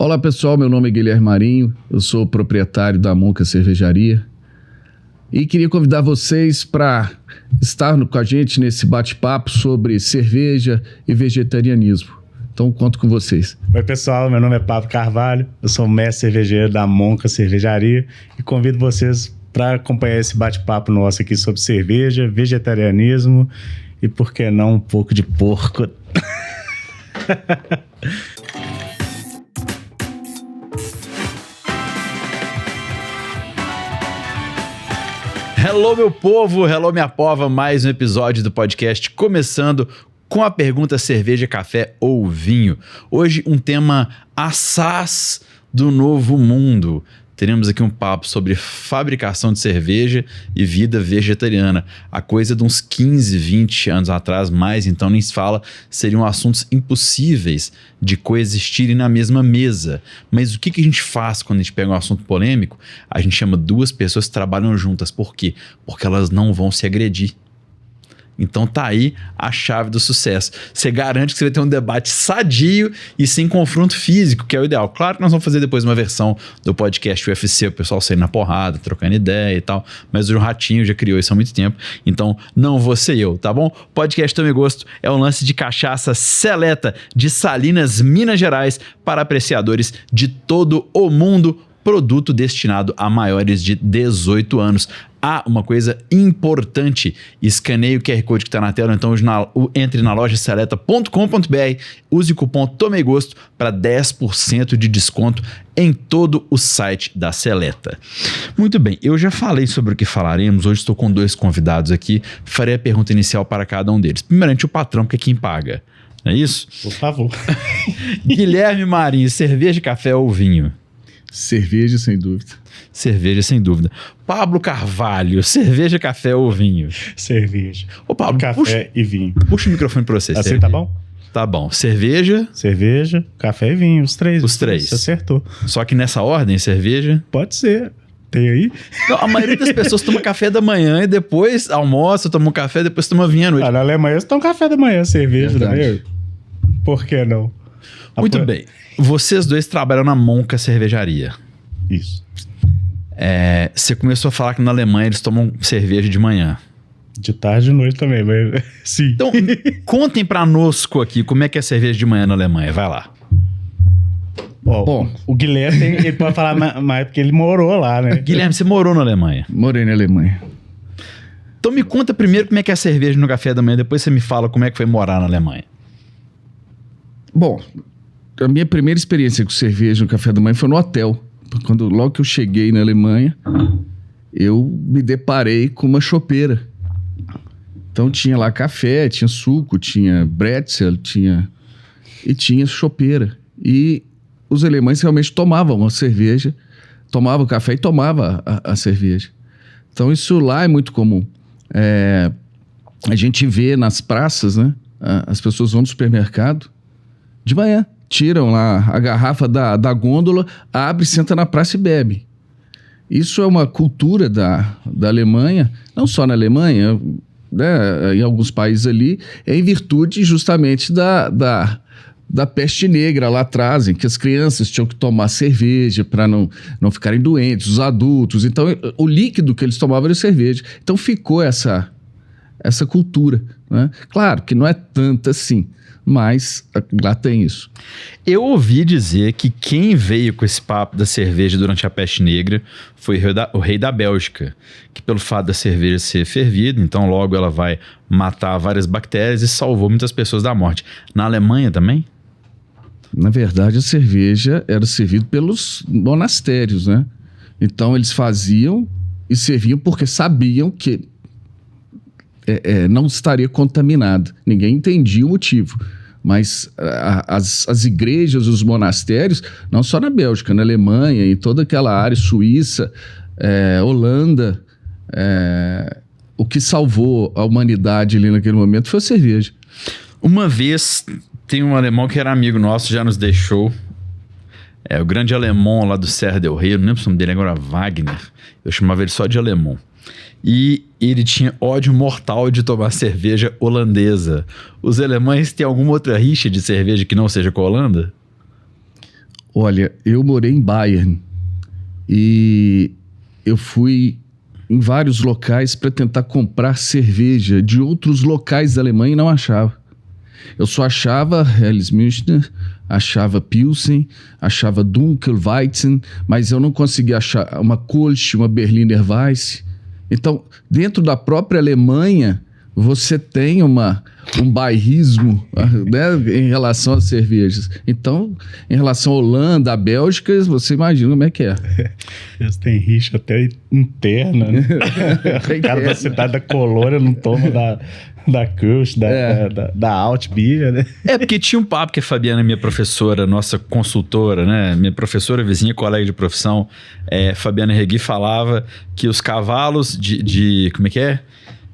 Olá pessoal, meu nome é Guilherme Marinho, eu sou proprietário da Monca Cervejaria e queria convidar vocês para estar com a gente nesse bate-papo sobre cerveja e vegetarianismo. Então conto com vocês. Oi pessoal, meu nome é Pablo Carvalho, eu sou mestre cervejeiro da Monca Cervejaria e convido vocês para acompanhar esse bate-papo nosso aqui sobre cerveja, vegetarianismo e, por que não, um pouco de porco. Hello meu povo, hello minha pova, mais um episódio do podcast começando com a pergunta cerveja, café ou vinho. Hoje um tema assaz do novo mundo. Teremos aqui um papo sobre fabricação de cerveja e vida vegetariana. A coisa de uns 15, 20 anos atrás, mais então nem se fala, seriam assuntos impossíveis de coexistirem na mesma mesa. Mas o que a gente faz quando a gente pega um assunto polêmico? A gente chama duas pessoas que trabalham juntas. Por quê? Porque elas não vão se agredir. Então tá aí a chave do sucesso. Você garante que você vai ter um debate sadio e sem confronto físico, que é o ideal. Claro que nós vamos fazer depois uma versão do podcast UFC, o pessoal saindo na porrada, trocando ideia e tal, mas o Ratinho já criou isso há muito tempo, então não vou ser eu, tá bom? Podcast Tome Gosto é um lance de cachaça seleta de Salinas, Minas Gerais, para apreciadores de todo o mundo, produto destinado a maiores de 18 anos. Uma coisa importante, escaneie o QR Code que está na tela, então entre na loja seleta.com.br, use o cupom TOMEGOSTO para 10% de desconto em todo o site da Seleta. Muito bem, eu já falei sobre o que falaremos, hoje estou com dois convidados aqui, farei a pergunta inicial para cada um deles. Primeiramente o patrão, que é quem paga, não é isso? Por favor. Guilherme Marinho, cerveja, café ou vinho? Cerveja, sem dúvida. Cerveja, sem dúvida. Pablo Carvalho, cerveja, café ou vinho? Cerveja. Ô Pablo, café e vinho. Puxa o microfone para você. Assim cerveja. tá bom? Tá bom. Cerveja? Cerveja, café e vinho, os três. Os três. Você acertou. Só que nessa ordem, cerveja? Pode ser. Tem aí? Não, a maioria das pessoas toma café da manhã e depois almoça, toma um café e depois toma vinho à noite. Na Alemanha você toma café da manhã, cerveja também. Por que não? Muito bem. Vocês dois trabalham na Monca Cervejaria. Isso. Você começou a falar que na Alemanha eles tomam cerveja de manhã. De tarde e de noite também, mas sim. Então, contem pra nosco aqui como é que é a cerveja de manhã na Alemanha. Vai lá. Bom, o Guilherme ele pode falar mais porque ele morou lá, né? Guilherme, você morou na Alemanha? Morei na Alemanha. Então me conta primeiro como é que é a cerveja no café da manhã, depois você me fala como é que foi morar na Alemanha. Bom, a minha primeira experiência com cerveja no café da manhã foi no hotel. Logo que eu cheguei na Alemanha, eu me deparei com uma chopeira. Então tinha lá café, tinha suco, tinha bretzel, tinha chopeira. E os alemães realmente tomavam a cerveja, tomavam café e tomavam a cerveja. Então isso lá é muito comum. A gente vê nas praças, né? As pessoas vão no supermercado de manhã. Tiram lá a garrafa da gôndola, abre, senta na praça e bebe. Isso é uma cultura da Alemanha, não só na Alemanha, né, em alguns países ali, em virtude justamente da peste negra lá atrás, em que as crianças tinham que tomar cerveja para não ficarem doentes, os adultos. Então, o líquido que eles tomavam era cerveja. Então, ficou essa cultura, né? Claro que não é tanto assim, mas lá tem isso. Eu ouvi dizer que quem veio com esse papo da cerveja durante a peste negra foi o rei da Bélgica, que pelo fato da cerveja ser fervida, então logo ela vai matar várias bactérias e salvou muitas pessoas da morte. Na Alemanha também? Na verdade, a cerveja era servida pelos monastérios, né? Então eles faziam e serviam porque sabiam que não estaria contaminado. Ninguém entendia o motivo. Mas as igrejas, os monastérios, não só na Bélgica, na Alemanha, em toda aquela área, Suíça, Holanda, o que salvou a humanidade ali naquele momento foi a cerveja. Uma vez, tem um alemão que era amigo nosso, já nos deixou. O grande alemão lá do Serra del Rei, eu não lembro se o nome dele agora, Wagner. Eu chamava ele só de alemão. E ele tinha ódio mortal de tomar cerveja holandesa. Os alemães têm alguma outra rixa de cerveja que não seja com a Holanda? Olha, eu morei em Bayern e eu fui em vários locais para tentar comprar cerveja de outros locais da Alemanha e não achava. Eu só achava Helles Münchner, achava Pilsen, achava Dunkelweizen, mas eu não conseguia achar uma Kolsch, uma Berliner Weiss. Então, dentro da própria Alemanha, você tem um bairrismo, né, em relação às cervejas. Então, em relação à Holanda, à Bélgica, você imagina como é que é. Eles têm rixa até interna, né? O cara da cidade da Colônia não toma da Kirsch, da Altbier, né? É, porque tinha um papo que a Fabiana, minha professora, nossa consultora, né? Minha professora, vizinha, colega de profissão, Fabiana Regui, falava que os cavalos como é que é?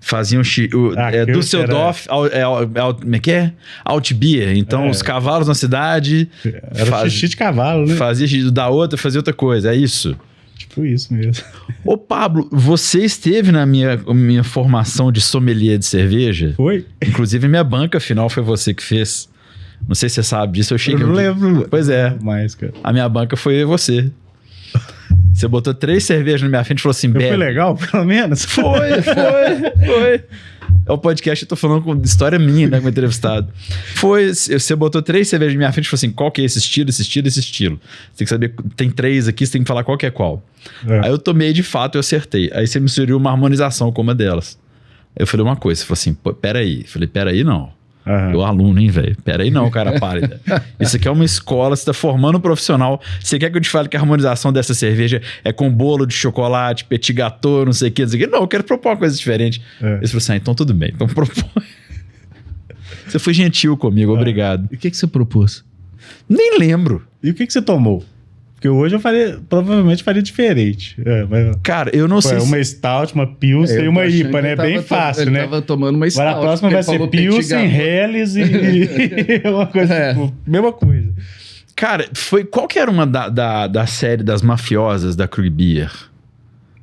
Faziam Düsseldorf, como é que é? Altbier. Então, os cavalos na cidade... Era xixi de cavalo, né? Fazia xixi da outra, fazia outra coisa. É isso. Tipo isso mesmo. Ô, Pablo, você esteve na minha formação de sommelier de cerveja? Foi. Inclusive, minha banca final foi você que fez. Não sei se você sabe disso. Eu não lembro. Pois é. Mais, cara. A minha banca foi você. Você botou 3 cervejas na minha frente e falou assim, bebe. Foi legal, pelo menos? Foi. É o podcast, eu tô falando com história minha, né, com o entrevistado. Você botou 3 cervejas na minha frente e falou assim, qual que é esse estilo, esse estilo, esse estilo? Você tem que saber, tem 3 aqui, você tem que falar qual que é qual. Aí eu tomei de fato e eu acertei. Aí você me sugeriu uma harmonização com uma delas. Eu falei uma coisa, você falou assim, peraí. Eu falei, peraí não. Eu aluno, hein, velho? Pera aí não, cara pálida. Isso aqui é uma escola, você tá formando um profissional. Você quer que eu te fale que a harmonização dessa cerveja é com bolo de chocolate, petit gâteau, não sei o que, não sei o que. Não, eu quero propor uma coisa diferente. Ele falou assim, então tudo bem, então propõe. Você foi gentil comigo, obrigado. E o que você propôs? Nem lembro. E o que você tomou? Porque hoje eu provavelmente faria diferente. Mas, cara, eu não sei. Uma Stout, uma Pilsen e uma IPA, né? Bem fácil, né? Eu tava tomando uma Stout. Agora a próxima vai ser Pilsen, Helles e uma coisa, tipo, mesma coisa. Cara, qual que era uma da série das mafiosas da Krug Beer?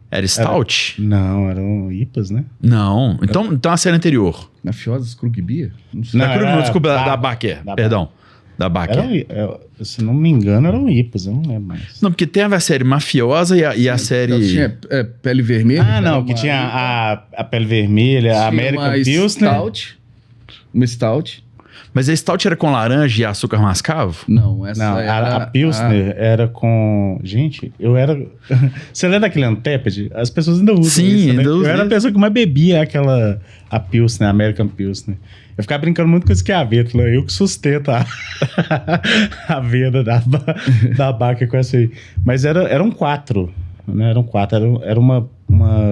Era Stout? Não, eram IPAs, né? Não. Então a série anterior. Mafiosas Krug Beer? Não sei. Desculpa, da Baker. Perdão. Da Baker. Se não me engano, eram IPAs, eu não lembro mais. Não, porque teve a série mafiosa e a série... Então, tinha Pele Vermelha. Ah, não, que tinha a Pele Vermelha, a American Pilsner. Uma Stout. Mas a Stout era com laranja e açúcar mascavo? Não, essa era... A Pilsner era com... Gente, eu era... Você lembra daquele Anteped? As pessoas ainda usam isso, né? Eu era a pessoa que mais bebia a Pilsner, a American Pilsner. Eu ficava brincando muito com esse Chiavetti, eu que sustento a venda da Baker com essa aí. Mas eram 4, né? Eram 4. Era uma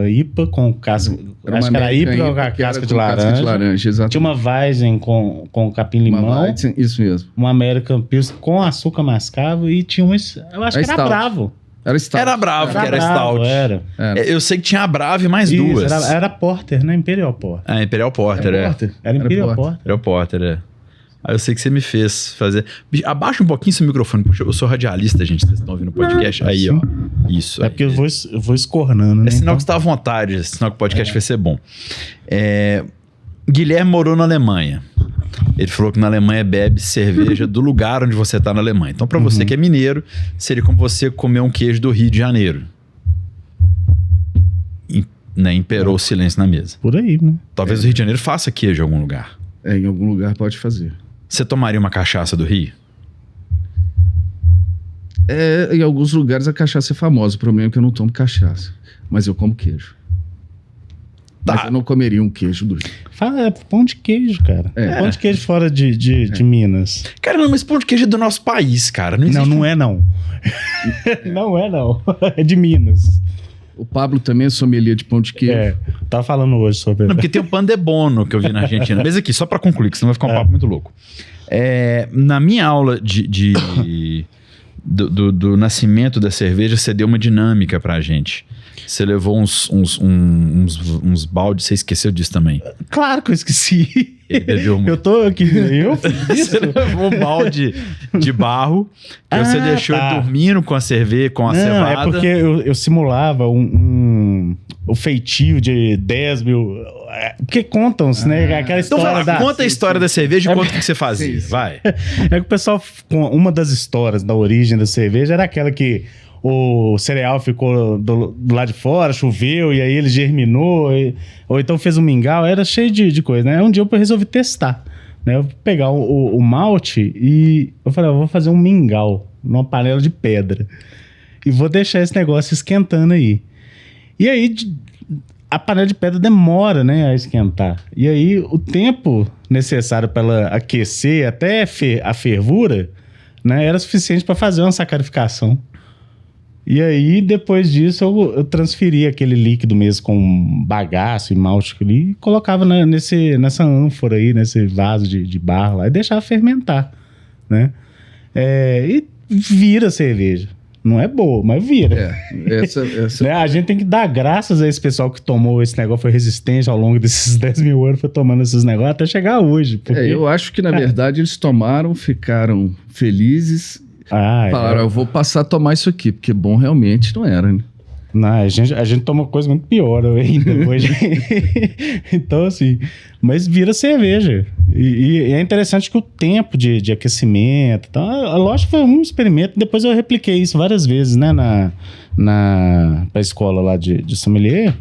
IPA com casca... Acho que era IPA com casca de laranja. Exatamente. Tinha uma Weizen com capim-limão. Isso mesmo. Uma American Pilsner com açúcar mascavo e tinha eu acho que era Bravo. Era Stout. Era Bravo, que era Stout. Era. Eu sei que tinha a Bravo e mais duas. Era Porter, né? Imperial Porter. Imperial Porter, Era Imperial Porter. Imperial Porter, Aí eu sei que você me fez fazer... Abaixa um pouquinho seu microfone. Puxa, eu sou radialista, gente. Vocês estão ouvindo o podcast. Aí, ó. Isso. É porque eu vou escornando, né? É sinal que você tá à vontade. É sinal que o podcast vai ser bom. Guilherme morou na Alemanha. Ele falou que na Alemanha bebe cerveja do lugar onde você tá na Alemanha. Então, pra você que é mineiro, seria como você comer um queijo do Rio de Janeiro. Imperou o silêncio na mesa. Por aí, né? Talvez o Rio de Janeiro faça queijo em algum lugar. Em algum lugar pode fazer. Você tomaria uma cachaça do Rio? Em alguns lugares a cachaça é famosa. O problema é que eu não tomo cachaça. Mas eu como queijo. Mas eu não comeria um queijo do Rio. Fala, pão de queijo, cara. Pão de queijo fora de Minas. Cara, não, mas pão de queijo é do nosso país, cara. Não é não. Não é não. É de Minas. O Pablo também é sommelier de pão de queijo. Tava falando hoje sobre... Não, porque tem o pan de bono que eu vi na Argentina. Mas aqui, só pra concluir, que senão vai ficar um papo muito louco. Na minha aula do nascimento da cerveja, você deu uma dinâmica pra gente. Você levou uns baldes, você esqueceu disso também. Claro que eu esqueci. Ele bebeu muito. Eu tô aqui, eu fiz isso. Você levou um balde de barro que você deixou dormindo com a cerveja, com a cevada. É porque eu simulava um o feitio de 10 mil. Porque contam-se, né? Aquela Então história vai lá, conta a história da cerveja e conta o que você fazia. Vai. É que o pessoal, uma das histórias da origem da cerveja era aquela que o cereal ficou do lado de fora, choveu, e aí ele germinou, ou então fez um mingau, era cheio de coisa, né? Um dia eu resolvi testar, né? Eu vou pegar o malte e eu falei, eu vou fazer um mingau numa panela de pedra e vou deixar esse negócio esquentando aí. E aí a panela de pedra demora, né, a esquentar. E aí o tempo necessário para ela aquecer até a fervura, né, era suficiente para fazer uma sacarificação. E aí, depois disso, eu transferi aquele líquido mesmo com bagaço e malte ali e colocava nessa ânfora aí, nesse vaso de barro lá e deixava fermentar, né? E vira cerveja. Não é boa, mas vira. Né? A gente tem que dar graças a esse pessoal que tomou esse negócio, foi resistente ao longo desses 10 mil anos, foi tomando esses negócios até chegar hoje. Porque... eu acho que, na verdade, eles tomaram, ficaram felizes, falaram, eu vou passar a tomar isso aqui, porque bom realmente não era, né? Não, a gente toma coisa muito pior ainda hoje. Então, assim, mas vira cerveja. E é interessante que o tempo de aquecimento, então, lógico que foi um experimento, depois eu repliquei isso várias vezes, né, pra escola lá de sommelier.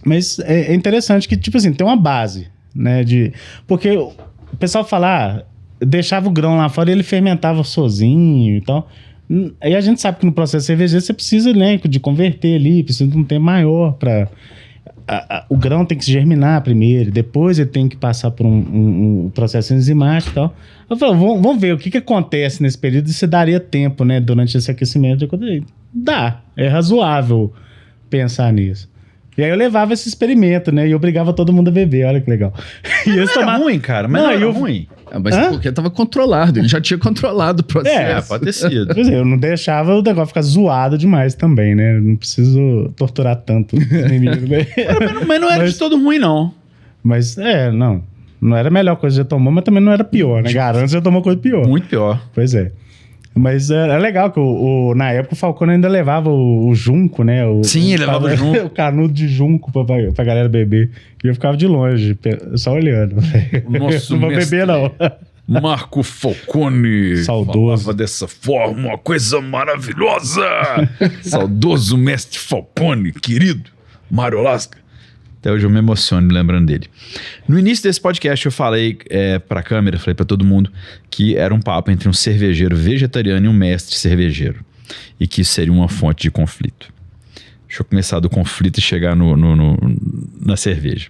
Mas é interessante que, tipo assim, tem uma base, né, porque o pessoal fala, deixava o grão lá fora e ele fermentava sozinho e tal. Aí a gente sabe que no processo cervejeiro você precisa, né, de converter ali, precisa de um tempo maior para... O grão tem que se germinar primeiro, depois ele tem que passar por um processo enzimático e tal. Eu falei, vamos ver o que acontece nesse período e se daria tempo, né, durante esse aquecimento. Dá, é razoável pensar nisso. E aí eu levava esse experimento, né, e obrigava todo mundo a beber, olha que legal. E não era ruim, cara, mas não era ruim. Mas porque estava controlado, ele já tinha controlado o processo. Pode ter sido. Eu não deixava o negócio ficar zoado demais também, né? Não preciso torturar tanto os inimigos. Mas não era de todo ruim, não. Mas, não era a melhor coisa que já tomou, mas também não era pior, né? Garanto que já tomou coisa pior. Muito pior. Pois é. Mas é legal que na época o Falcone ainda levava o junco, né? Sim, ele levava o junco. O canudo de junco pra galera beber. E eu ficava de longe, só olhando. Nosso não vou beber, não. Marco Falcone saudoso. Falava dessa forma, uma coisa maravilhosa. Saudoso mestre Falcone, querido Mário Lasca. Até hoje eu me emociono lembrando dele. No início desse podcast eu falei pra câmera, falei pra todo mundo que era um papo entre um cervejeiro vegetariano e um mestre cervejeiro. E que isso seria uma fonte de conflito. Deixa eu começar do conflito e chegar na cerveja.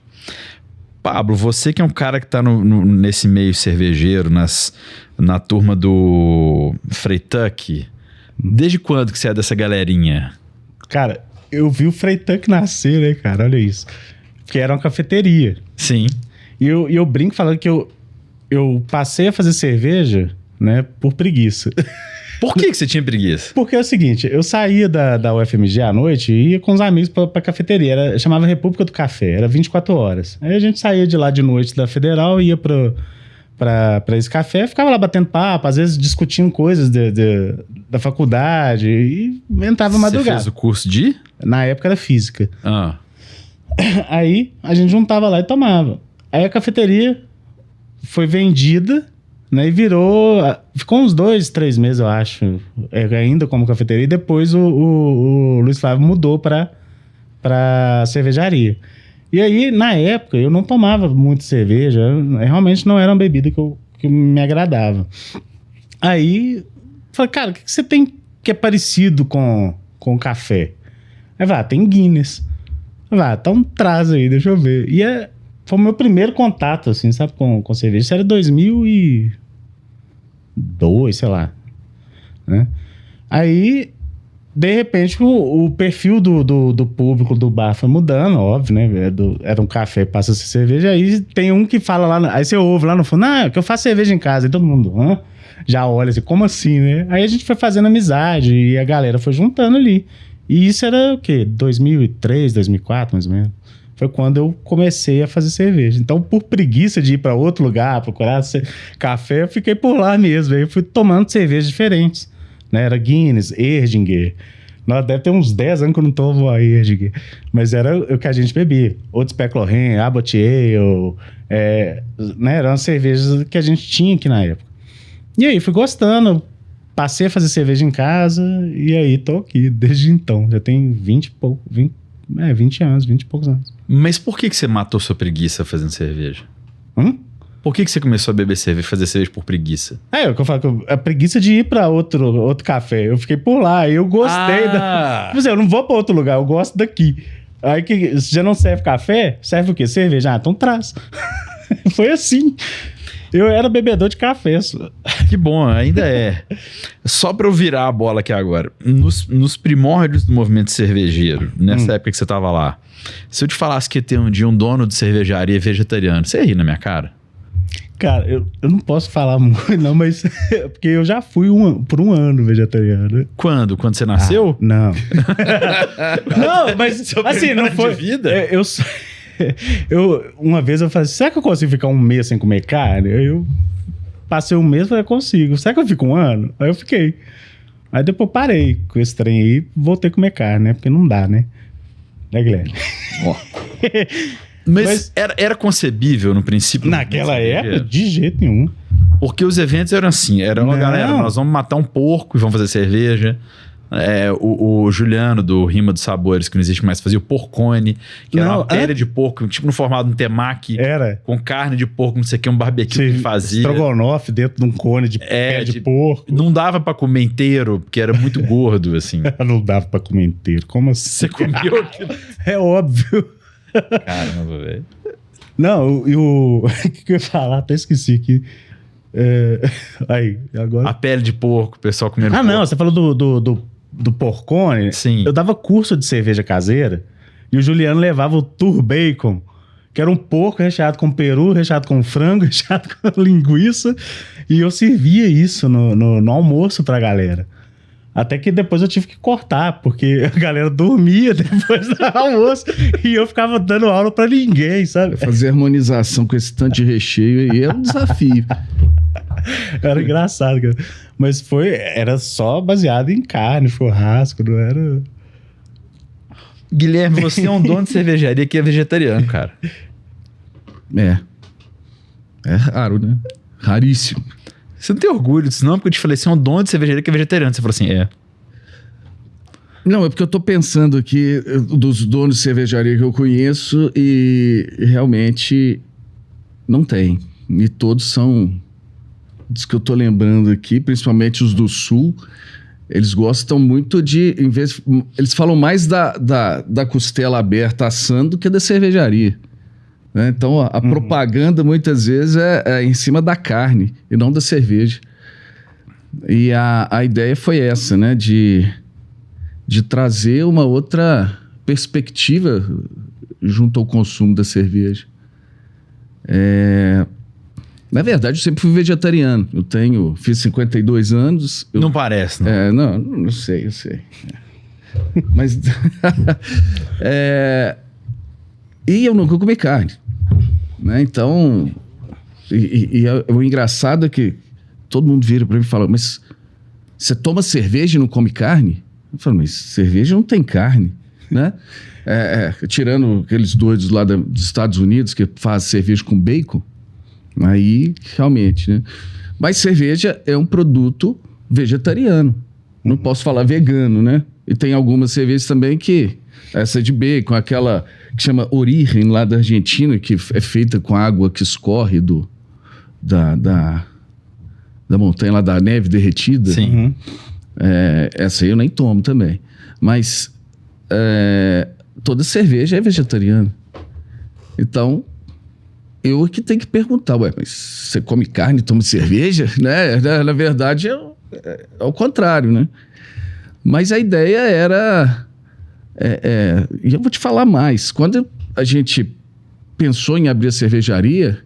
Pablo, você que é um cara que tá nesse meio cervejeiro, na turma do Freytuck, desde quando que você é dessa galerinha? Cara, eu vi o Freytuck nascer, né, cara? Olha isso. Porque era uma cafeteria. Sim. E eu brinco falando que eu passei a fazer cerveja, né, por preguiça. Por que você tinha preguiça? Porque é o seguinte, eu saía da UFMG à noite e ia com os amigos pra cafeteria. Chamava República do Café, era 24 horas. Aí a gente saía de lá de noite da Federal, ia pra esse café, ficava lá batendo papo, às vezes discutindo coisas da faculdade e entrava madrugada. Você fez o curso de? Na época era física. Aí a gente juntava lá e tomava. Aí a cafeteria foi vendida, né, e ficou uns 2, 3 meses, eu acho, ainda como cafeteria, e depois o Luiz Flávio mudou pra cervejaria. E aí, na época, eu não tomava muito cerveja, realmente não era uma bebida que me agradava. Aí, falei, cara, o que você tem que é parecido com café? Aí vai, tem Guinness. Vai, então traz aí, deixa eu ver. E foi o meu primeiro contato, assim, sabe, com cerveja. Isso era 2002, sei lá, né? Aí, de repente, o perfil do público do bar foi mudando, óbvio, né? Era um café, passa a ser cerveja. Aí tem um que fala lá, aí você ouve lá no fundo, que eu faço cerveja em casa. E todo mundo, já olha assim, como assim, né? Aí a gente foi fazendo amizade e a galera foi juntando ali. E isso era o quê? 2003, 2004, mais ou menos. Foi quando eu comecei a fazer cerveja. Então, por preguiça de ir para outro lugar, procurar café, eu fiquei por lá mesmo. Aí eu fui tomando cervejas diferentes, né? Era Guinness, Erdinger, Nós deve ter uns 10 anos que eu não tomo a Herdegger. Mas era o que a gente bebia. Outros Pecloren, Abbott Ale, né? Eram as cervejas que a gente tinha aqui na época. E aí, fui gostando. Passei a fazer cerveja em casa e aí tô aqui desde então. Já tem 20 e poucos anos. Mas por que você matou sua preguiça fazendo cerveja? Por que você começou a beber cerveja, fazer cerveja por preguiça? É o que eu falo, a preguiça de ir pra outro café. Eu fiquei por lá e eu gostei Tipo assim, eu não vou pra outro lugar, eu gosto daqui. Aí que já não serve café, serve o quê? Cerveja? Então traz. Foi assim. Eu era bebedor de café. Que bom, ainda é. Só pra eu virar a bola aqui agora. Nos primórdios do movimento cervejeiro, nessa época que você tava lá, se eu te falasse que ia ter um dia um dono de cervejaria vegetariano, você ia rir na minha cara? Cara, eu não posso falar muito, não, mas... porque eu já fui por um ano vegetariano. Quando? Quando você nasceu? Não. Não, mas assim, não foi... de vida? Uma vez eu falei, será que eu consigo ficar um mês sem comer carne? Aí eu passei um mês e falei, consigo. Será que eu fico um ano? Aí eu fiquei. Aí depois parei com esse trem aí e voltei a comer carne, né? Porque não dá, né? Né, Guilherme? Mas era concebível no princípio? Naquela época, de jeito nenhum. Porque os eventos eram assim, galera, nós vamos matar um porco e vamos fazer cerveja. O Juliano, do Rima dos Sabores, que não existe mais, fazia o porcone, que era uma pele de porco, tipo no formato de um temaki. Com carne de porco, não sei o que, um barbecue que ele fazia. Estrogonofe dentro de um cone de pele de porco. Não dava pra comer inteiro, porque era muito gordo, assim. Não dava pra comer inteiro, como assim? Você comeu aquilo? É óbvio. Caramba, velho. Não, o que eu ia falar? Até esqueci aqui. Aí, agora... A pele de porco, o pessoal comendo porco. Não, você falou do porcone. Sim. Eu dava curso de cerveja caseira e o Juliano levava o Tour Bacon, que era um porco recheado com peru, recheado com frango, recheado com linguiça, e eu servia isso no almoço pra galera. Até que depois eu tive que cortar, porque a galera dormia depois do almoço e eu ficava dando aula pra ninguém, sabe? Fazer harmonização com esse tanto de recheio aí é um desafio. Era engraçado, cara. Mas era só baseado em carne, churrasco, não era... Guilherme, você é um dono de cervejaria que é vegetariano, cara. É raro, né? Raríssimo. Você não tem orgulho disso não? Porque eu te falei, você é um dono de cervejaria que é vegetariano. Você falou assim, Não, é porque eu tô pensando aqui dos donos de cervejaria que eu conheço e realmente não tem. E todos são... Dos que eu tô lembrando aqui, principalmente os do Sul, eles gostam muito de... eles falam mais da costela aberta assando do que da cervejaria. Né? Então, a propaganda muitas vezes é em cima da carne e não da cerveja. E a ideia foi essa, né? De trazer uma outra perspectiva junto ao consumo da cerveja. Na verdade, eu sempre fui vegetariano. Fiz 52 anos. Não parece, não? Não sei, eu sei. Mas... E eu nunca comi carne. Né? Então... o engraçado é que todo mundo vira pra mim e fala, mas você toma cerveja e não come carne? Eu falo, mas cerveja não tem carne, né? Tirando aqueles doidos lá dos Estados Unidos que fazem cerveja com bacon, aí realmente, né? Mas cerveja é um produto vegetariano. Não posso falar vegano, né? E tem algumas cervejas também que... Essa de bacon, aquela que chama Origen lá da Argentina, que é feita com água que escorre da montanha lá, da neve derretida. Sim. Essa aí eu nem tomo também. Mas toda cerveja é vegetariana. Então, eu que tenho que perguntar, mas você come carne e toma cerveja? Né? Na verdade, é o contrário, né? Mas a ideia era... E eu vou te falar mais. Quando a gente pensou em abrir a cervejaria,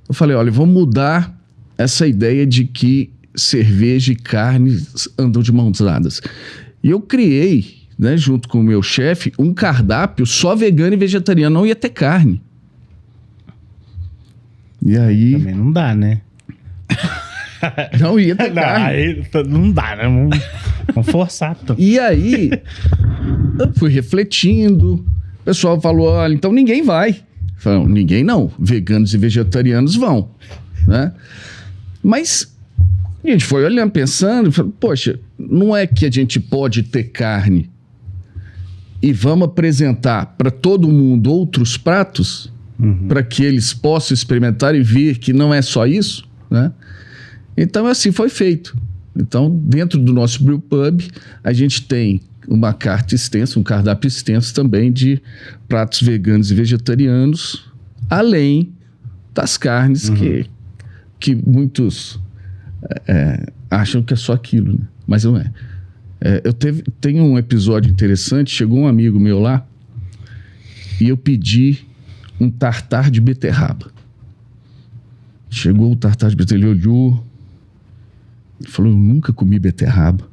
eu falei, olha, vamos mudar essa ideia de que cerveja e carne andam de mãos dadas. E eu criei, né, junto com o meu chefe, um cardápio só vegano e vegetariano. Não ia ter carne. E aí... Também não dá, né? Não ia ter carne. Aí não dá, né? Vamos forçar. E aí, eu fui refletindo. O pessoal falou, olha, então ninguém vai. Falaram, ninguém não. Veganos e vegetarianos vão, né? Mas a gente foi olhando, pensando, falou, poxa, não é que a gente pode ter carne e vamos apresentar para todo mundo outros pratos para que eles possam experimentar e ver que não é só isso, né? Então assim foi feito. Então dentro do nosso brewpub a gente tem uma carta extensa, um cardápio extenso também de pratos veganos e vegetarianos, além das carnes que muitos acham que é só aquilo, né? Mas não é. Tenho um episódio interessante, chegou um amigo meu lá e eu pedi um tartar de beterraba. Chegou o tartar de beterraba, ele olhou e falou, eu nunca comi beterraba.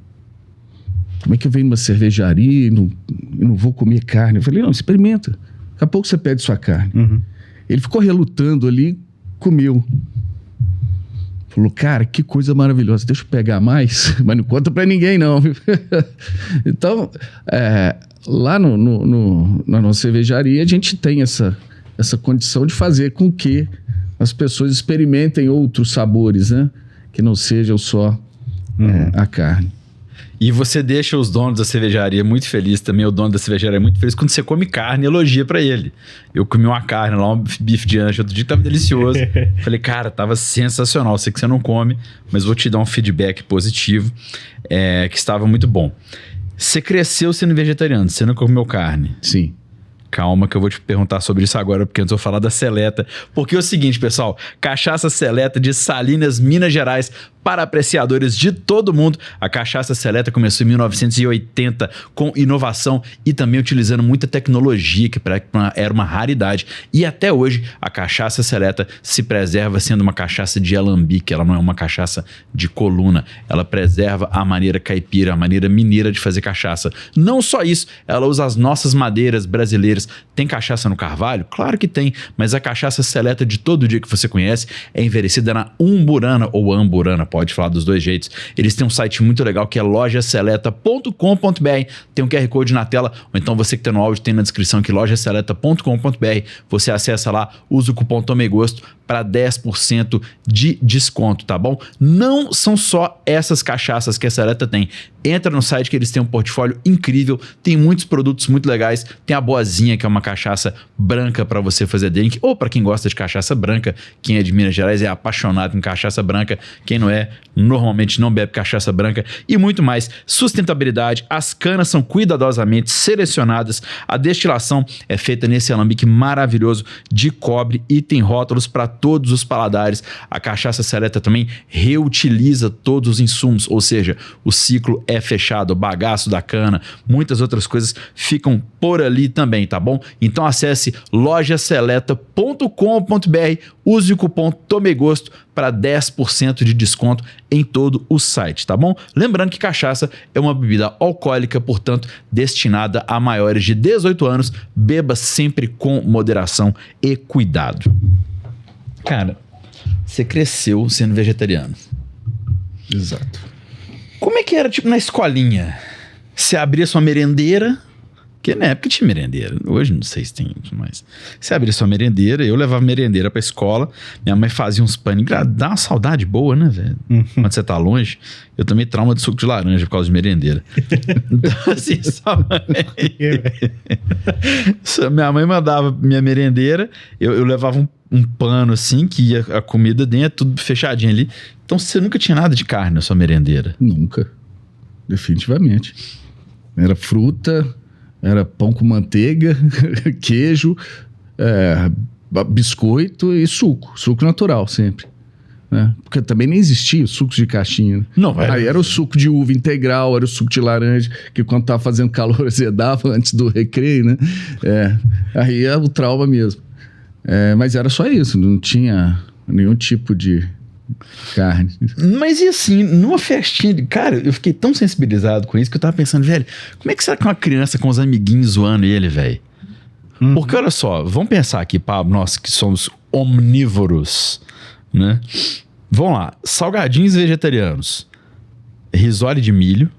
Como é que eu venho numa cervejaria e não vou comer carne? Eu falei, não, experimenta. Daqui a pouco você pede sua carne. Ele ficou relutando ali, comeu. Falou, cara, que coisa maravilhosa. Deixa eu pegar mais, mas não conta pra ninguém, não. Então, lá na nossa cervejaria, a gente tem essa condição de fazer com que as pessoas experimentem outros sabores, né? Que não sejam só a carne. E você deixa os donos da cervejaria muito felizes também, o dono da cervejaria é muito feliz quando você come carne e elogia pra ele. Eu comi uma carne lá, um bife de ancho, outro dia tava delicioso. Falei, cara, tava sensacional. Sei que você não come, mas vou te dar um feedback positivo, que estava muito bom. Você cresceu sendo vegetariano, você não comeu carne? Sim. Calma que eu vou te perguntar sobre isso agora, porque antes eu vou falar da Seleta. Porque é o seguinte, pessoal, cachaça Seleta de Salinas, Minas Gerais, para apreciadores de todo mundo. A cachaça Seleta começou em 1980 com inovação e também utilizando muita tecnologia, que era uma raridade. E até hoje a cachaça Seleta se preserva sendo uma cachaça de alambique, ela não é uma cachaça de coluna. Ela preserva a maneira caipira, a maneira mineira de fazer cachaça. Não só isso, ela usa as nossas madeiras brasileiras. Tem cachaça no carvalho? Claro que tem, mas a cachaça Seleta de todo dia que você conhece é envelhecida na umburana ou amburana, pode falar dos dois jeitos. Eles têm um site muito legal que é lojaseleta.com.br, tem um QR Code na tela, ou então você que está no áudio tem na descrição aqui, lojaseleta.com.br, você acessa lá, usa o cupom TOMEGOSTO para 10% de desconto, tá bom? Não são só essas cachaças que a Seleta tem. Entra no site que eles têm um portfólio incrível, tem muitos produtos muito legais, tem a Boazinha, que é uma cachaça branca para você fazer drink, ou para quem gosta de cachaça branca, quem é de Minas Gerais é apaixonado em cachaça branca, quem não é, normalmente não bebe cachaça branca, e muito mais. Sustentabilidade, as canas são cuidadosamente selecionadas, a destilação é feita nesse alambique maravilhoso de cobre e tem rótulos para todos os paladares. A cachaça Seleta também reutiliza todos os insumos, ou seja, o ciclo é fechado, o bagaço da cana, muitas outras coisas ficam por ali também, tá bom? Então acesse lojaseleta.com.br, use o cupom TOMEGOSTO para 10% de desconto em todo o site, tá bom? Lembrando que cachaça é uma bebida alcoólica, portanto, destinada a maiores de 18 anos, beba sempre com moderação e cuidado. Cara, você cresceu sendo vegetariano. Exato. Como é que era, tipo, na escolinha? Você abria sua merendeira, porque na época tinha merendeira, hoje não sei se tem, mas você abria sua merendeira, eu levava merendeira pra escola, minha mãe fazia uns pães, dá uma saudade boa, né, velho? Quando você tá longe, eu também trauma de suco de laranja por causa de merendeira. Então, assim, minha mãe mandava minha merendeira, eu levava um pano assim, que ia a comida dentro, tudo fechadinho ali. Então você nunca tinha nada de carne na sua merendeira? Nunca. Definitivamente. Era fruta, era pão com manteiga, queijo, biscoito e suco. Suco natural, sempre. Né? Porque também nem existia sucos de caixinha. Né? Não, aí era o suco de uva integral, era o suco de laranja, que quando tava fazendo calor azedava antes do recreio, né? Aí é o trauma mesmo. Mas era só isso, não tinha nenhum tipo de carne. Mas e assim, numa festinha de... Cara, eu fiquei tão sensibilizado com isso que eu tava pensando, velho, como é que será que uma criança com os amiguinhos zoando ele, velho? Porque olha só, vamos pensar aqui, Pablo, nós que somos omnívoros, né? Vamos lá. Salgadinhos vegetarianos. Risole de milho.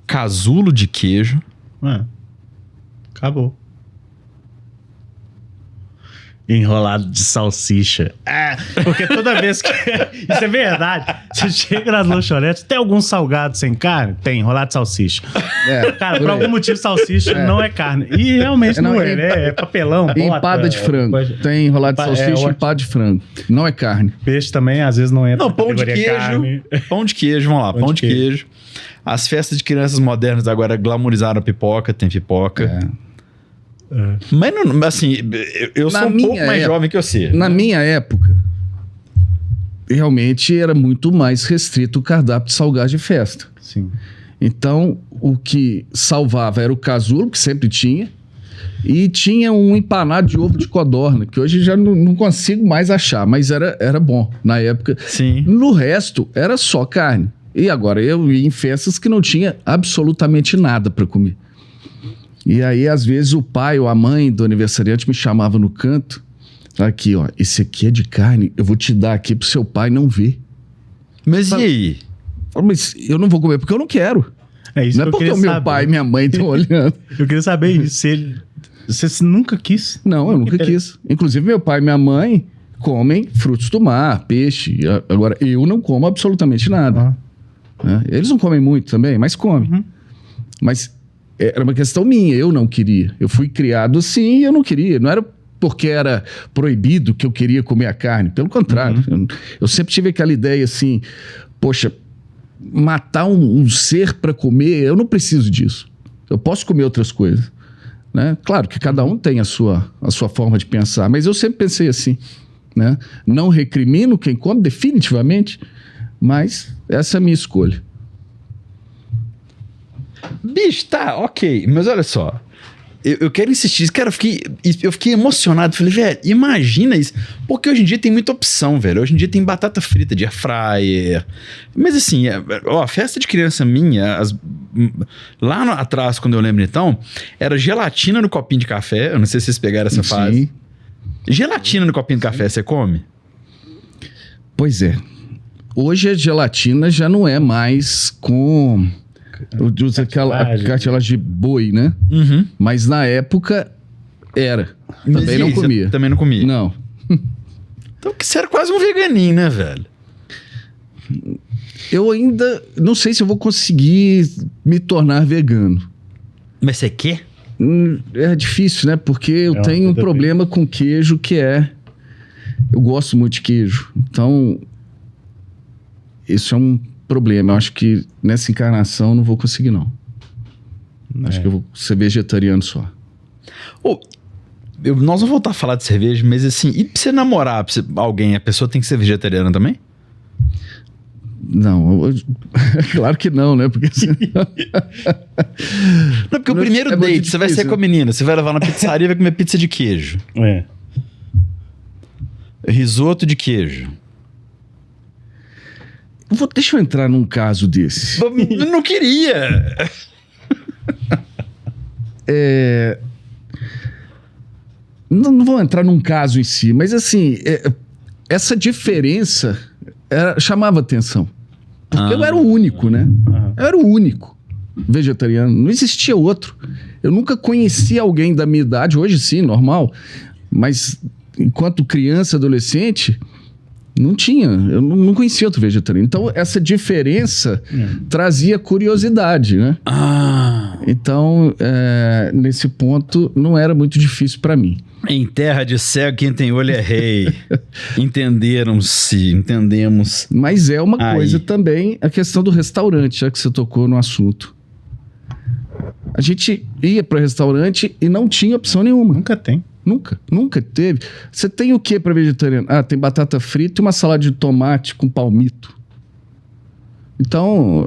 Casulo de queijo. Acabou. Enrolado de salsicha. Porque toda vez que... Isso é verdade. Você chega nas lanchonetes, tem algum salgado sem carne? Tem, enrolado de salsicha. Cara, por algum motivo salsicha não é carne. E realmente não é, né? É papelão. E empada de frango. Tem enrolado de salsicha e empada de frango. Não é carne. Peixe também, às vezes, não entra. Não, pão de queijo. Carne. Pão de queijo, vamos lá. Pão de queijo. As festas de crianças modernas agora glamorizaram a pipoca, tem pipoca. Mas, não, assim, eu sou um pouco mais jovem que você. Na minha época, realmente era muito mais restrito o cardápio de salgados de festa. Sim. Então, o que salvava era o casulo, que sempre tinha, e tinha um empanado de ovo de codorna, que hoje já não consigo mais achar, mas era bom na época. Sim. No resto, era só carne. E agora eu ia em festas que não tinha absolutamente nada para comer. E aí, às vezes, o pai ou a mãe do aniversariante me chamava no canto. Aqui, ó, esse aqui é de carne, eu vou te dar aqui pro seu pai não ver. Mas e aí? Mas eu não vou comer porque eu não quero. É isso não é porque o meu pai e minha mãe estão olhando. Eu queria saber isso. Você nunca quis? Não, eu nunca quis. Inclusive, meu pai e minha mãe comem frutos do mar, peixe. Agora, eu não como absolutamente nada. Eles não comem muito também, mas comem. Mas era uma questão minha, eu não queria. Eu fui criado assim e eu não queria. Não era porque era proibido que eu queria comer a carne. Pelo contrário. Eu sempre tive aquela ideia assim, poxa, matar um ser para comer, eu não preciso disso. Eu posso comer outras coisas. Né? Claro que cada um tem a sua forma de pensar, mas eu sempre pensei assim. Né? Não recrimino quem come, definitivamente, mas essa é a minha escolha. Bicho, tá, ok. Mas olha só. Eu quero insistir. Cara, eu fiquei emocionado. Falei, velho, imagina isso. Porque hoje em dia tem muita opção, velho. Hoje em dia tem batata frita de air fryer. Mas assim, a festa de criança minha, lá atrás, quando eu lembro então, era gelatina no copinho de café. Eu não sei se vocês pegaram essa fase. Gelatina no copinho de café, você come? Pois é. Hoje a gelatina já não é mais com... usa aquela cartilagem de boi, né? Mas na época era. Também não comia. Também não comia? Não. Então você era quase um veganinho, né, velho? Eu ainda não sei se eu vou conseguir me tornar vegano. Mas você quer? É difícil, né? Porque eu tenho um problema com queijo que é... Eu gosto muito de queijo. Então, isso é um problema. Eu acho que nessa encarnação eu não vou conseguir, não. Acho que eu vou ser vegetariano só. Nós vamos voltar a falar de cerveja, mas assim, e pra você namorar alguém, a pessoa tem que ser vegetariana também? Não, claro que não, né? Porque assim... Não, porque o primeiro date, você vai sair com a menina, você vai levar na pizzaria e vai comer pizza de queijo. Risoto de queijo. Deixa eu entrar num caso desse. Eu não queria. Não vou entrar num caso em si, mas assim, essa diferença chamava atenção. Porque eu era o único, né? Eu era o único vegetariano. Não existia outro. Eu nunca conheci alguém da minha idade, hoje sim, normal. Mas enquanto criança, adolescente... Não tinha, eu não conhecia outro vegetariano. Então, essa diferença trazia curiosidade, né? Então, nesse ponto, não era muito difícil para mim. Em terra de cego, quem tem olho é rei. Entendemos. Mas é uma coisa também, a questão do restaurante, já que você tocou no assunto. A gente ia para o restaurante e não tinha opção nenhuma. Nunca tem. Nunca teve. Você tem o que para vegetariano? Tem batata frita e uma salada de tomate com palmito. Então,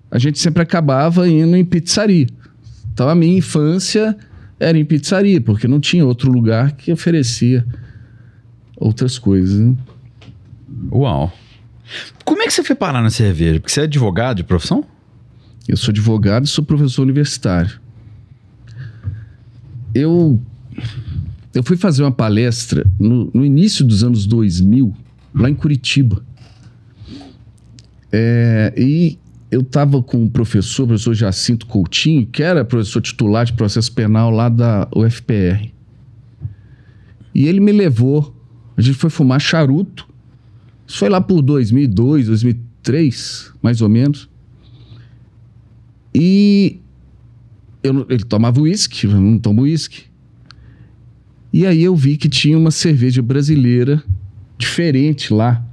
a gente sempre acabava indo em pizzaria. Então, a minha infância era em pizzaria, porque não tinha outro lugar que oferecia outras coisas. Né? Uau. Como é que você foi parar na cerveja? Porque você é advogado de profissão? Eu sou advogado e sou professor universitário. Eu fui fazer uma palestra no início dos anos 2000 lá em Curitiba. E eu estava com o professor Jacinto Coutinho, que era professor titular de processo penal lá da UFPR. E ele me levou, a gente foi fumar charuto. Isso foi lá por 2002, 2003, mais ou menos. E ele tomava uísque, eu não tomo uísque. E aí eu vi que tinha uma cerveja brasileira diferente lá.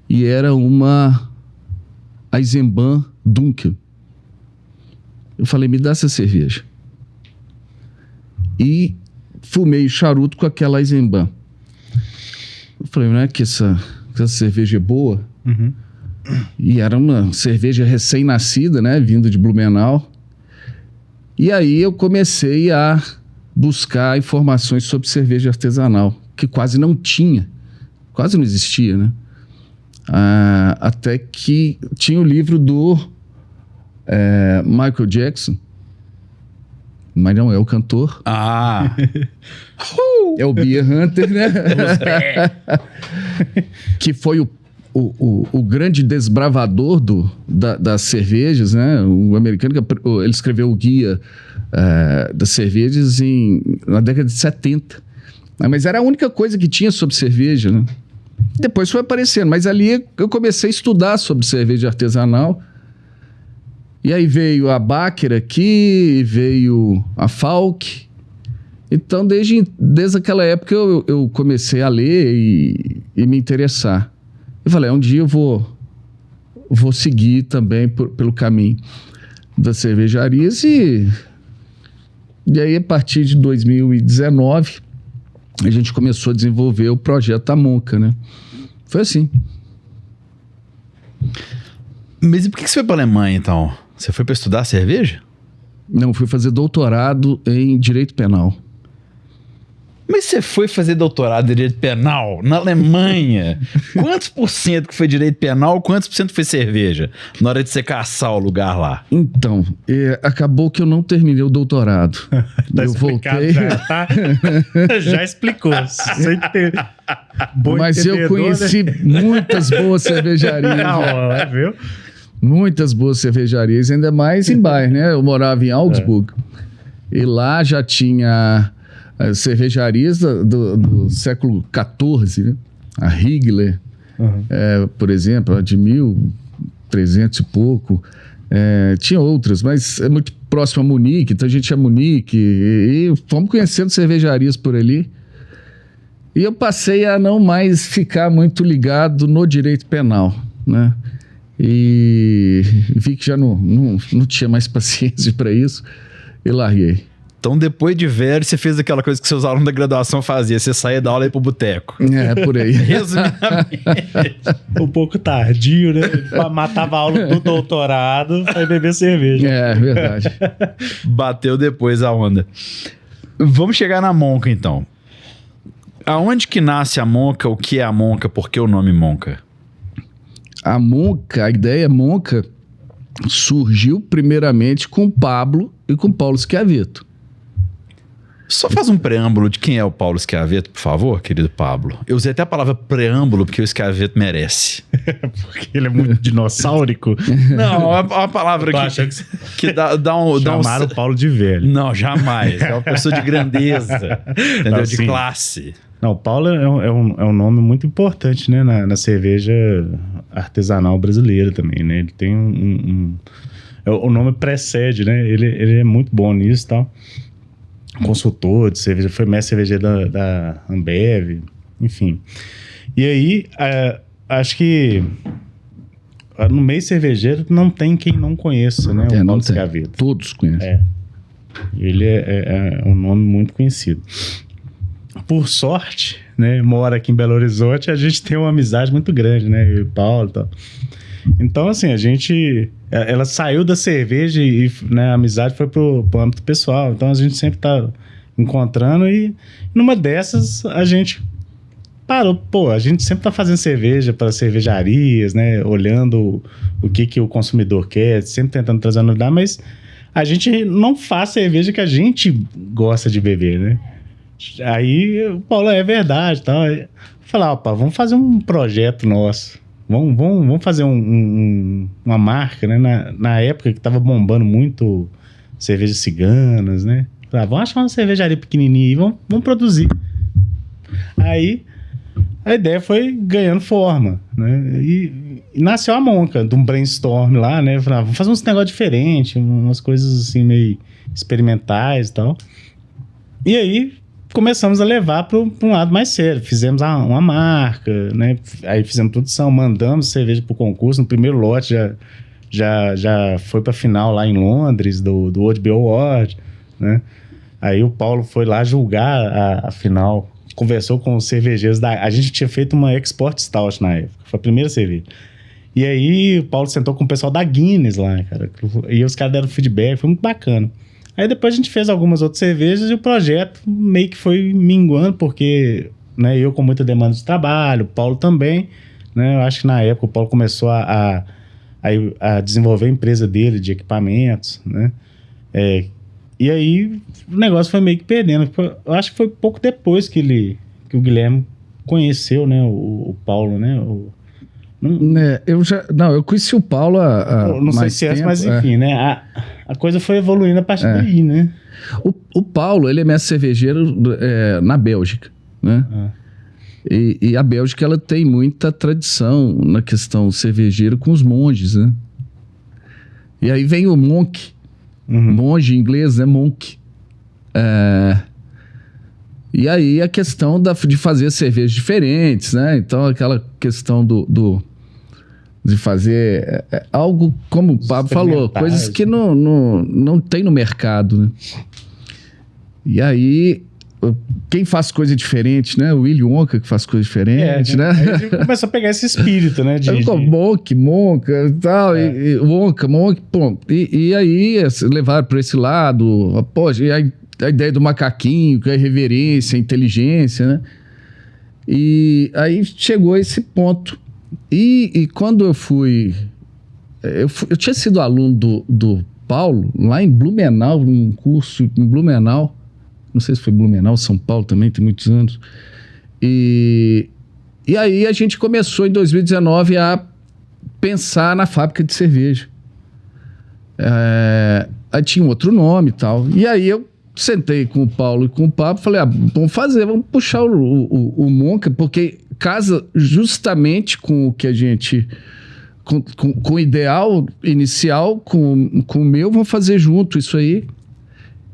E era uma Eisenbahn Dunkel. Eu falei, me dá essa cerveja. E fumei o charuto com aquela Eisenbahn. Eu falei, não é que essa cerveja é boa? Uhum. E era uma cerveja recém-nascida, né? Vinda de Blumenau. E aí eu comecei a buscar informações sobre cerveja artesanal, que quase não tinha. Quase não existia, né? Até que tinha o livro do Michael Jackson, mas não é o cantor. É o Beer Hunter, né? Que foi o grande desbravador das cervejas, né? O americano, ele escreveu o guia das cervejas na década de 70. Mas era a única coisa que tinha sobre cerveja, né? Depois foi aparecendo, mas ali eu comecei a estudar sobre cerveja artesanal. E aí veio a Baker aqui, veio a Falck. Então, desde aquela época, eu comecei a ler e me interessar. Eu falei, um dia eu vou seguir também pelo caminho das cervejarias. E aí, a partir de 2019, a gente começou a desenvolver o projeto da Monca, né? Foi assim. Mas e por que você foi para a Alemanha, então? Você foi para estudar cerveja? Não, fui fazer doutorado em Direito Penal. Mas você foi fazer doutorado em Direito Penal na Alemanha? Quantos por cento que foi Direito Penal, quantos por cento foi cerveja? Na hora de você caçar o lugar lá. Então, acabou que eu não terminei o doutorado. Tá eu voltei... já, tá? Já explicou. Mas eu conheci muitas boas cervejarias. Não, viu? Muitas boas cervejarias, ainda mais em Bayern, né? Eu morava em Augsburg. E lá já tinha cervejarias do século XIV, né? A Rigler, por exemplo, a de 1300 e pouco. Tinha outras, mas é muito próximo a Munique, então a gente ia a Munique e fomos conhecendo cervejarias por ali. E eu passei a não mais ficar muito ligado no direito penal, né? E vi que já não tinha mais paciência para isso e larguei. Então, depois de velho, você fez aquela coisa que seus alunos da graduação faziam, você saía da aula e ia pro boteco. Por aí. Resumidamente. Um pouco tardio, né? Matava a aula do doutorado pra beber cerveja. É verdade. Bateu depois a onda. Vamos chegar na Monca, então. Aonde que nasce a Monca? O que é a Monca? Por que o nome Monca? A Monca, a ideia Monca, surgiu primeiramente com o Pablo e com o Paulo Schiavetto. Só faz um preâmbulo de quem é o Paulo Schiavetto, por favor, querido Pablo. Eu usei até a palavra preâmbulo porque o Schiavetto merece. Porque ele é muito dinossáurico. Não, é uma palavra que dá um... Chamaram o Paulo de velho. Não, jamais. É uma pessoa de grandeza, entendeu? Não, de sim. classe. Não, o Paulo é um nome muito importante, né? Na cerveja artesanal brasileira também, né? Ele tem o nome precede, né? Ele é muito bom nisso e tal. Consultor de cerveja, foi mestre cervejeiro da Ambev, enfim. E aí, acho que no meio cervejeiro não tem quem não conheça, né? O Paulo Schiavetto. Todos conhecem. Ele é um nome muito conhecido. Por sorte, né? Mora aqui em Belo Horizonte, a gente tem uma amizade muito grande, né? Eu e o Paulo e tal. Então, assim, ela saiu da cerveja e né, a amizade foi pro âmbito pessoal. Então, a gente sempre tá encontrando e numa dessas a gente parou. Pô, a gente sempre tá fazendo cerveja para cervejarias, né? Olhando o que o consumidor quer, sempre tentando trazer novidade, mas a gente não faz cerveja que a gente gosta de beber, né? A Aí o Paulo, é verdade e tal. Eu falei, opa, vamos fazer um projeto nosso. Vamos fazer uma marca, né? Na época que tava bombando muito cervejas ciganas, né? Falei, vamos achar uma cervejaria pequenininha e vamos produzir. Aí a ideia foi ganhando forma, né? E nasceu a Monca, de um brainstorm lá, né? Falei, vamos fazer uns negócios diferentes, umas coisas assim meio experimentais e tal. E aí começamos a levar para um lado mais sério. Fizemos uma marca, né? Aí fizemos produção, mandamos cerveja para o concurso. No primeiro lote já foi para a final lá em Londres, do World Beer Award, né? Aí o Paulo foi lá julgar a final, conversou com os cervejeiros. A gente tinha feito uma Export Stout na época, foi a primeira cerveja. E aí o Paulo sentou com o pessoal da Guinness lá, cara. E os caras deram feedback, foi muito bacana. Aí depois a gente fez algumas outras cervejas e o projeto meio que foi minguando, porque, né, eu com muita demanda de trabalho, o Paulo também, né? Eu acho que na época o Paulo começou a desenvolver a empresa dele de equipamentos, né? E aí o negócio foi meio que perdendo. Eu acho que foi pouco depois que o Guilherme conheceu, né, o Paulo, né? Eu conheci o Paulo há não sei se é, mas enfim, né? A coisa foi evoluindo a partir daí, né? O Paulo, ele é mestre cervejeiro na Bélgica, né? E a Bélgica, ela tem muita tradição na questão cervejeira com os monges, né? E aí vem o monk, monge em inglês, né? Monk. E aí a questão de fazer cervejas diferentes, né? Então aquela questão de fazer algo, como o Pablo falou, coisas que não tem no mercado, né? E aí, quem faz coisa diferente, né? O Willy Wonka que faz coisa diferente, né? Aí a gente começou a pegar esse espírito, né? Monka e tal, e Wonka, pô, e aí levaram para esse lado, poxa, e a ideia do macaquinho, que é a reverência, a inteligência, né? E aí chegou a esse ponto. E quando eu fui... Eu tinha sido aluno do Paulo, lá em Blumenau, num curso em Blumenau. Não sei se foi Blumenau, São Paulo também, tem muitos anos. E aí a gente começou em 2019 a pensar na fábrica de cerveja. Aí tinha um outro nome e tal. E aí eu sentei com o Paulo e com o Pablo, falei, vamos puxar o Monca, porque casa justamente com o que a gente... Com o ideal inicial, com o meu, vamos fazer junto isso aí.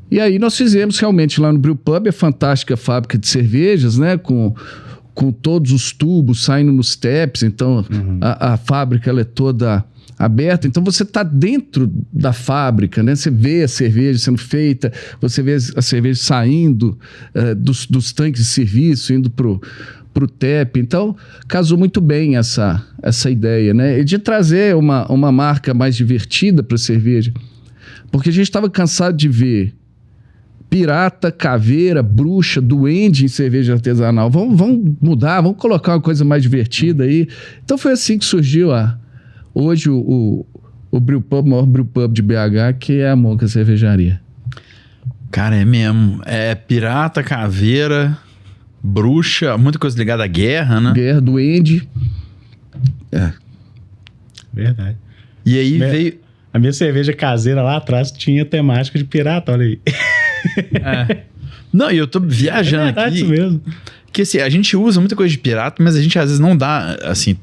E aí nós fizemos realmente lá no Brewpub, a fantástica fábrica de cervejas, né? Com todos os tubos saindo nos taps, então a fábrica ela é toda aberta, então você está dentro da fábrica, né? Você vê a cerveja sendo feita, você vê a cerveja saindo dos tanques de serviço, indo pro tap. Então, casou muito bem essa ideia, né? E de trazer uma marca mais divertida para a cerveja. Porque a gente estava cansado de ver pirata, caveira, bruxa, duende em cerveja artesanal. Vamos mudar, vamos colocar uma coisa mais divertida aí. Então foi assim que surgiu hoje o Brewpub, o maior Brewpub de BH, que é a Monca Cervejaria. Cara, é mesmo. É pirata, caveira... bruxa, muita coisa ligada à guerra, né? Guerra, duende. Verdade. E aí veio... A minha cerveja caseira lá atrás tinha temática de pirata, olha aí. Não, e eu tô viajando aqui. Isso mesmo. Que assim, a gente usa muita coisa de pirata, mas a gente às vezes não dá, assim,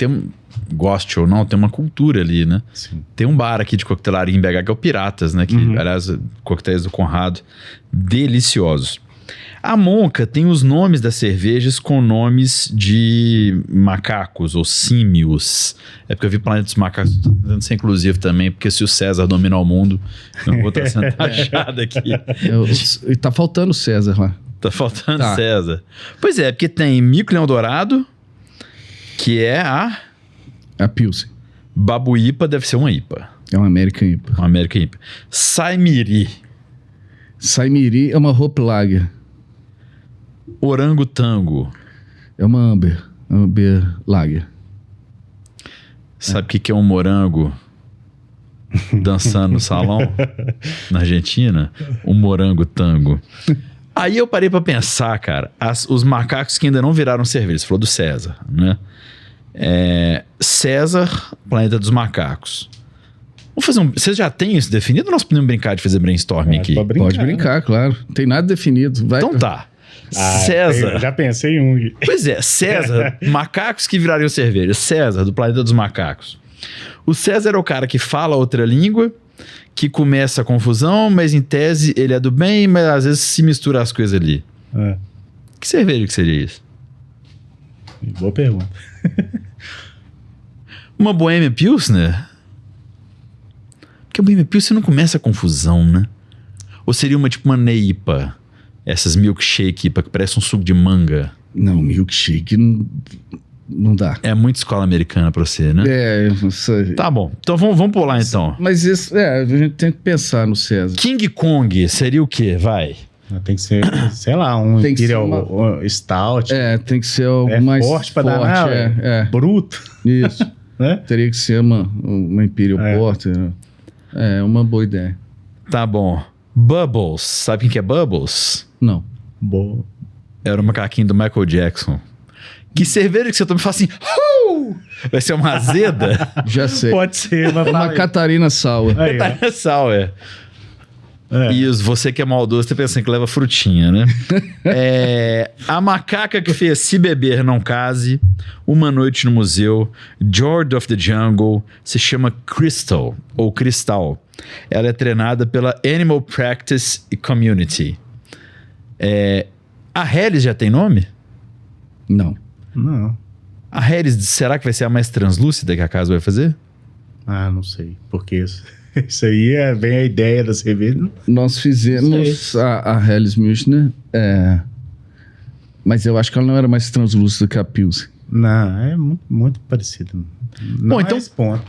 goste ou não, tem uma cultura ali, né? Sim. Tem um bar aqui de coquetelaria em BH que é o Piratas, né? Que, aliás, coquetéis do Conrado, deliciosos. A Monca tem os nomes das cervejas com nomes de macacos ou símios. É porque eu vi Planeta dos Macacos, tô tentando ser inclusivo também, porque se o César dominar o mundo, eu não vou estar sendo taxado aqui. E tá faltando o César lá. Tá faltando César. Pois é, porque tem Mico Leão Dourado, que é a Pilsen. Babuípa deve ser uma IPA. É uma American IPA. Uma American IPA. Saimiri. Saimiri é uma Hope Lager. Orangotango. É uma Amber Lager. Sabe o que é um morango dançando no salão? Na Argentina? Um morango tango. Aí eu parei pra pensar, cara, os macacos que ainda não viraram cerveja. Você falou do César, né? César, planeta dos macacos. Vamos fazer Vocês já têm isso definido ou nós podemos brincar de fazer brainstorming aqui? Pode brincar, claro. Não tem nada definido. Vai. Então tá. César. Eu já pensei em um. Pois é, César, macacos que virariam cerveja. César, do planeta dos macacos. O César é o cara que fala outra língua, que começa a confusão, mas em tese ele é do bem, mas às vezes se mistura as coisas ali. Que cerveja que seria isso? Boa pergunta. Uma Bohemia Pilsner? Porque a Bohemia Pilsner não começa a confusão, né? Ou seria uma tipo uma Neipa? Essas milkshake IPA que parece um suco de manga. Não, milkshake não dá. É muito escola americana pra você, né? Não sei. Tá bom. Então vamos pular então. Mas isso, a gente tem que pensar no César. King Kong seria o quê? Vai. Tem que ser, sei lá, um Tem que Imperial Stout. Tem que ser algo mais forte pra danar, bruto. Isso. Né? Teria que ser uma Imperial Porter. É uma boa ideia. Tá bom. Bubbles. Sabe quem que é Bubbles? Não. Boa. Era o macaquinho do Michael Jackson. Que cerveja que você toma e fala assim... Vai ser uma azeda? Já sei. Pode ser. Uma Catarina Sour. Catarina Sour. Isso, você que é maldoso, tá pensando que leva frutinha, né? A macaca que fez Se Beber Não Case, Uma Noite no Museu, George of the Jungle, se chama Crystal, ou Cristal. Ela é treinada pela Animal Practice Community. A Harris já tem nome? Não. A Harris, será que vai ser a mais translúcida que a casa vai fazer? Não sei. Porque isso aí vem a ideia da cerveja. Nós fizemos a Helles Milchner, mas eu acho que ela não era mais translúcida que a Pilsen. Não, é muito, muito parecido. Bom, então,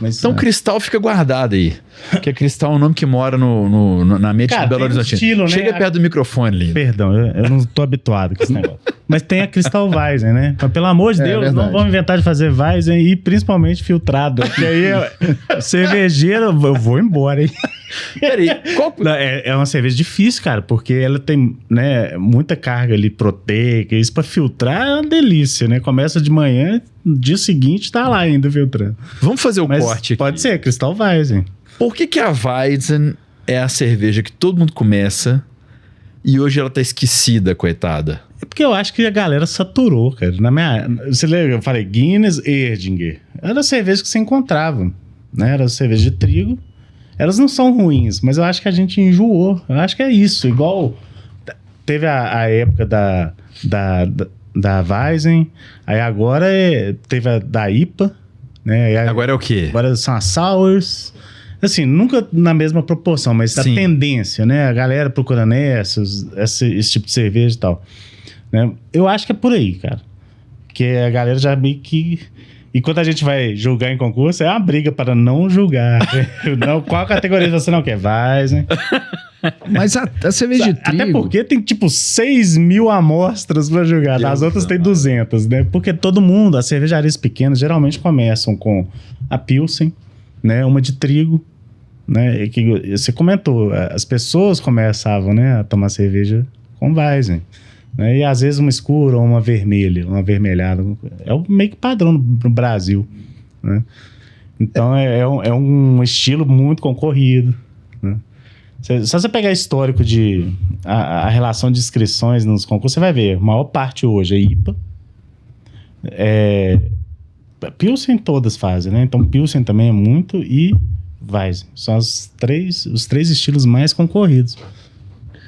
então Cristal fica guardado aí. Porque Cristal é um nome que mora na mente do Belo Horizonte. Estilo, né? Chega perto do microfone, Lindo. Perdão, eu não tô habituado com esse negócio. Mas tem a Cristal Weizen, né? Mas, pelo amor de Deus, não vamos inventar de fazer Weizen e principalmente filtrado. Porque aí, cervejeiro, eu vou embora, hein? Peraí, é uma cerveja difícil, cara, porque ela tem, né, muita carga ali proteica. Isso pra filtrar é uma delícia, né? Começa de manhã, no dia seguinte tá lá ainda filtrando. Vamos fazer o corte aqui. Pode ser, Cristal Weizen. Por que a Weizen é a cerveja que todo mundo começa e hoje ela tá esquecida, coitada? É porque eu acho que a galera saturou, cara. Você lembra? Eu falei Guinness e Erdinger. Era cerveja que você encontrava, né? Era cerveja de trigo. Elas não são ruins, mas eu acho que a gente enjoou. Eu acho que é isso. Igual teve a época da Weizen, aí agora teve a da IPA, né? Agora é o quê? Agora são as Sours. Assim, nunca na mesma proporção, mas a tendência, né? A galera procurando esse tipo de cerveja e tal. Né? Eu acho que é por aí, cara. Porque a galera já meio que... E quando a gente vai julgar em concurso, é uma briga para não julgar. Qual categoria você não quer? Weizen. Mas a cerveja de trigo... Até porque tem tipo 6.000 amostras para julgar. As outras tem 200, né? Porque todo mundo, as cervejarias pequenas, geralmente começam com a Pilsen, né? Uma de trigo, né? E que você comentou, as pessoas começavam, né, a tomar cerveja com Weizen. Né? E às vezes uma escura ou uma vermelha, uma avermelhada. É o meio que padrão no Brasil. Né? Então é um estilo muito concorrido. Né? Só você pegar histórico de a relação de inscrições nos concursos, você vai ver. A maior parte hoje é IPA. Pilsen todas fazem, né? Então Pilsen também é muito e Weizen. São os três estilos mais concorridos.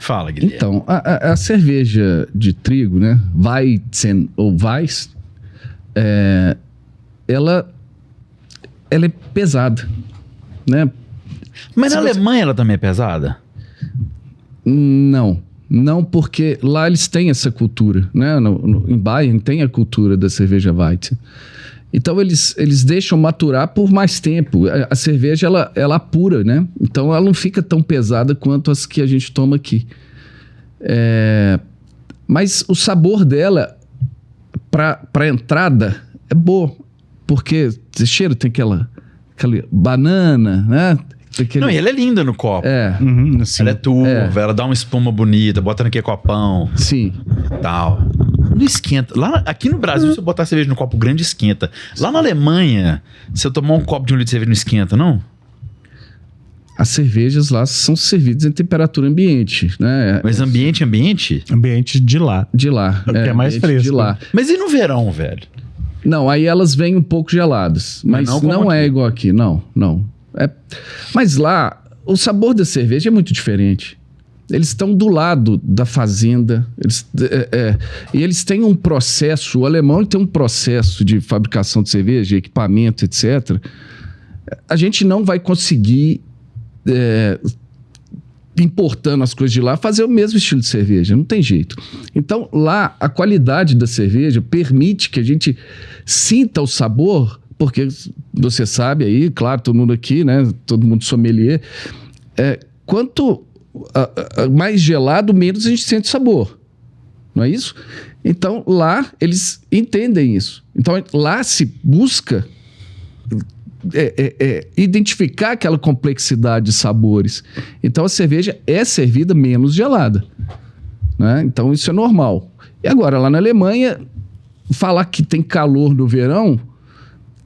Fala, Guilherme. Então, a cerveja de trigo, né? Weizen ou Weiss, ela é pesada, né? Mas na Alemanha ela também é pesada? Não, porque lá eles têm essa cultura, né? Em Bayern tem a cultura da cerveja Weizen. Então eles deixam maturar por mais tempo. A cerveja ela apura, né? Então ela não fica tão pesada quanto as que a gente toma aqui. Mas o sabor dela para entrada é bom, porque esse cheiro tem aquela banana, né? Não, e ela é linda no copo. Assim. Ela é turva, ela dá uma espuma bonita, bota naquele copão. Sim. Tal. Não esquenta. Aqui no Brasil, se eu botar cerveja no copo grande, esquenta. Lá na Alemanha, se eu tomar um copo de 1 litro de cerveja, não esquenta, não? As cervejas lá são servidas em temperatura ambiente, né? Mas ambiente? Ambiente de lá. De lá. Que é mais fresco. De lá. Mas e no verão, velho? Não, aí elas vêm um pouco geladas. Mas não é igual aqui, não. Mas lá, o sabor da cerveja é muito diferente. Eles estão do lado da fazenda. E eles têm um processo, o alemão tem um processo de fabricação de cerveja, equipamento, etc. A gente não vai conseguir, importando as coisas de lá, fazer o mesmo estilo de cerveja. Não tem jeito. Então, lá, a qualidade da cerveja permite que a gente sinta o sabor, porque você sabe aí, claro, todo mundo aqui, né? Todo mundo sommelier. Quanto mais gelado, menos a gente sente sabor. Não é isso? Então, lá, eles entendem isso. Então, lá se busca identificar aquela complexidade de sabores. Então, a cerveja é servida menos gelada. Né? Então, isso é normal. E agora, lá na Alemanha, falar que tem calor no verão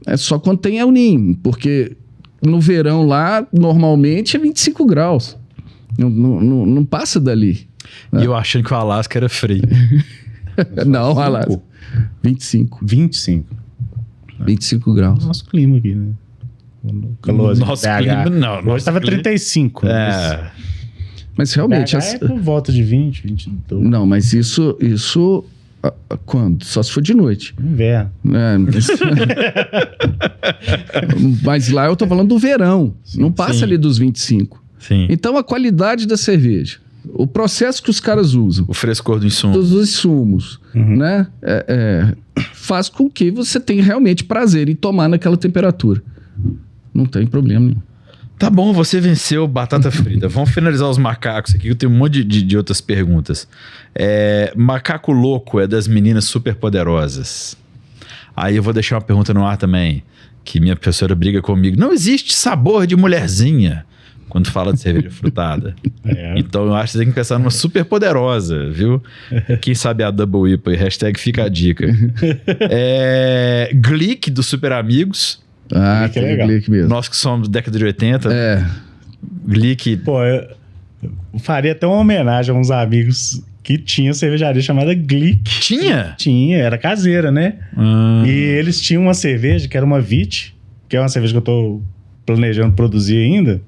é só quando tem El Niño, porque no verão lá, normalmente, é 25 graus. Não passa dali. Né? E eu achando que o Alasca era frio. Não, Alasca. 25 graus. Nosso clima aqui, né? Calorzinho. Nosso clima, não. Hoje estava 35. Mas realmente... É por volta de 20, 22. Não, mas isso quando? Só se for de noite. Inverno. Mas lá eu tô falando do verão. Não passa ali dos 25. Sim. Então a qualidade da cerveja, o processo que os caras usam, o frescor do insumo, dos insumos, né? Faz com que você tenha realmente prazer em tomar naquela temperatura. Não tem problema nenhum. Tá bom, você venceu batata frita. Vamos finalizar os macacos aqui, eu tenho um monte de outras perguntas. Macaco louco é das meninas super poderosas. Aí eu vou deixar uma pergunta no ar também, que minha professora briga comigo. Não existe sabor de mulherzinha quando fala de cerveja frutada. Então eu acho que você tem que pensar numa super poderosa, viu? Quem sabe a Double IPA, hashtag fica a dica. Glick dos Super Amigos. Glick é legal. Glick mesmo. Nós que somos década de 80. Glick. Pô, eu faria até uma homenagem a uns amigos que tinham cervejaria chamada Glick. Tinha? Tinha, era caseira, né? E eles tinham uma cerveja que era uma Vit, que é uma cerveja que eu tô planejando produzir ainda.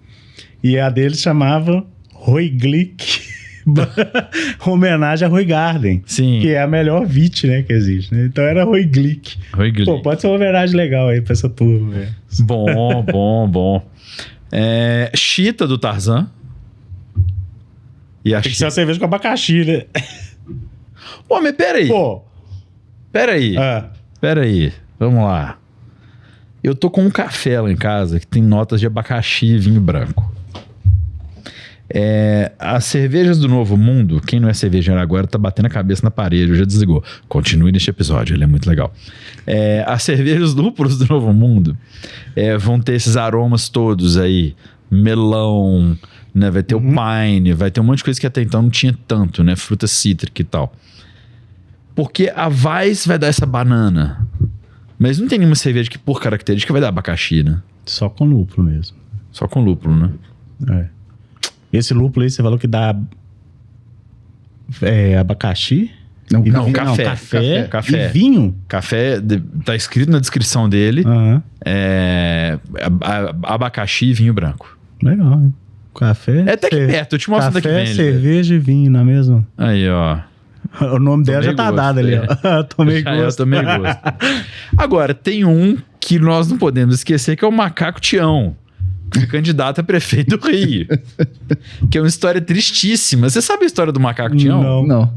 E a deles chamava Roy Glick. Homenagem a Roy Garden. Sim. Que é a melhor Vit, né, que existe. Né? Então era Roy Glick. Roy Glick. Pô, pode ser uma homenagem legal aí pra essa turma, velho. Bom. Chita do Tarzan. E Tem que ser uma cerveja com abacaxi, né? Pô, mas peraí. Peraí. Vamos lá. Eu tô com um café lá em casa que tem notas de abacaxi e vinho branco. As cervejas do Novo Mundo, quem não é cervejeiro agora tá batendo a cabeça na parede, já desligou. Continue neste episódio, ele é muito legal. As cervejas lúpulos do Novo Mundo vão ter esses aromas todos aí, melão, né? Vai ter o pine, vai ter um monte de coisa que até então não tinha tanto, né? Fruta cítrica e tal. Porque a Weiss vai dar essa banana, mas não tem nenhuma cerveja que por característica vai dar abacaxi, né? Só com lúpulo mesmo. Só com lúpulo, né? Esse lúpulo aí, você falou que dá abacaxi? Não, Café. E vinho? Café, tá escrito na descrição dele, abacaxi e vinho branco. Legal, hein? Café... É até que perto, eu te mostro daqui bem. Café, cerveja e vinho, não é mesmo? Aí, ó. O nome dela já tá dado ali, ó. Tomei gosto. Eu tomei gosto. Agora, tem um que nós não podemos esquecer, que é o Macaco Tião, que é candidato a prefeito do Rio. Que é uma história tristíssima. Você sabe a história do Macaco Tião? Não.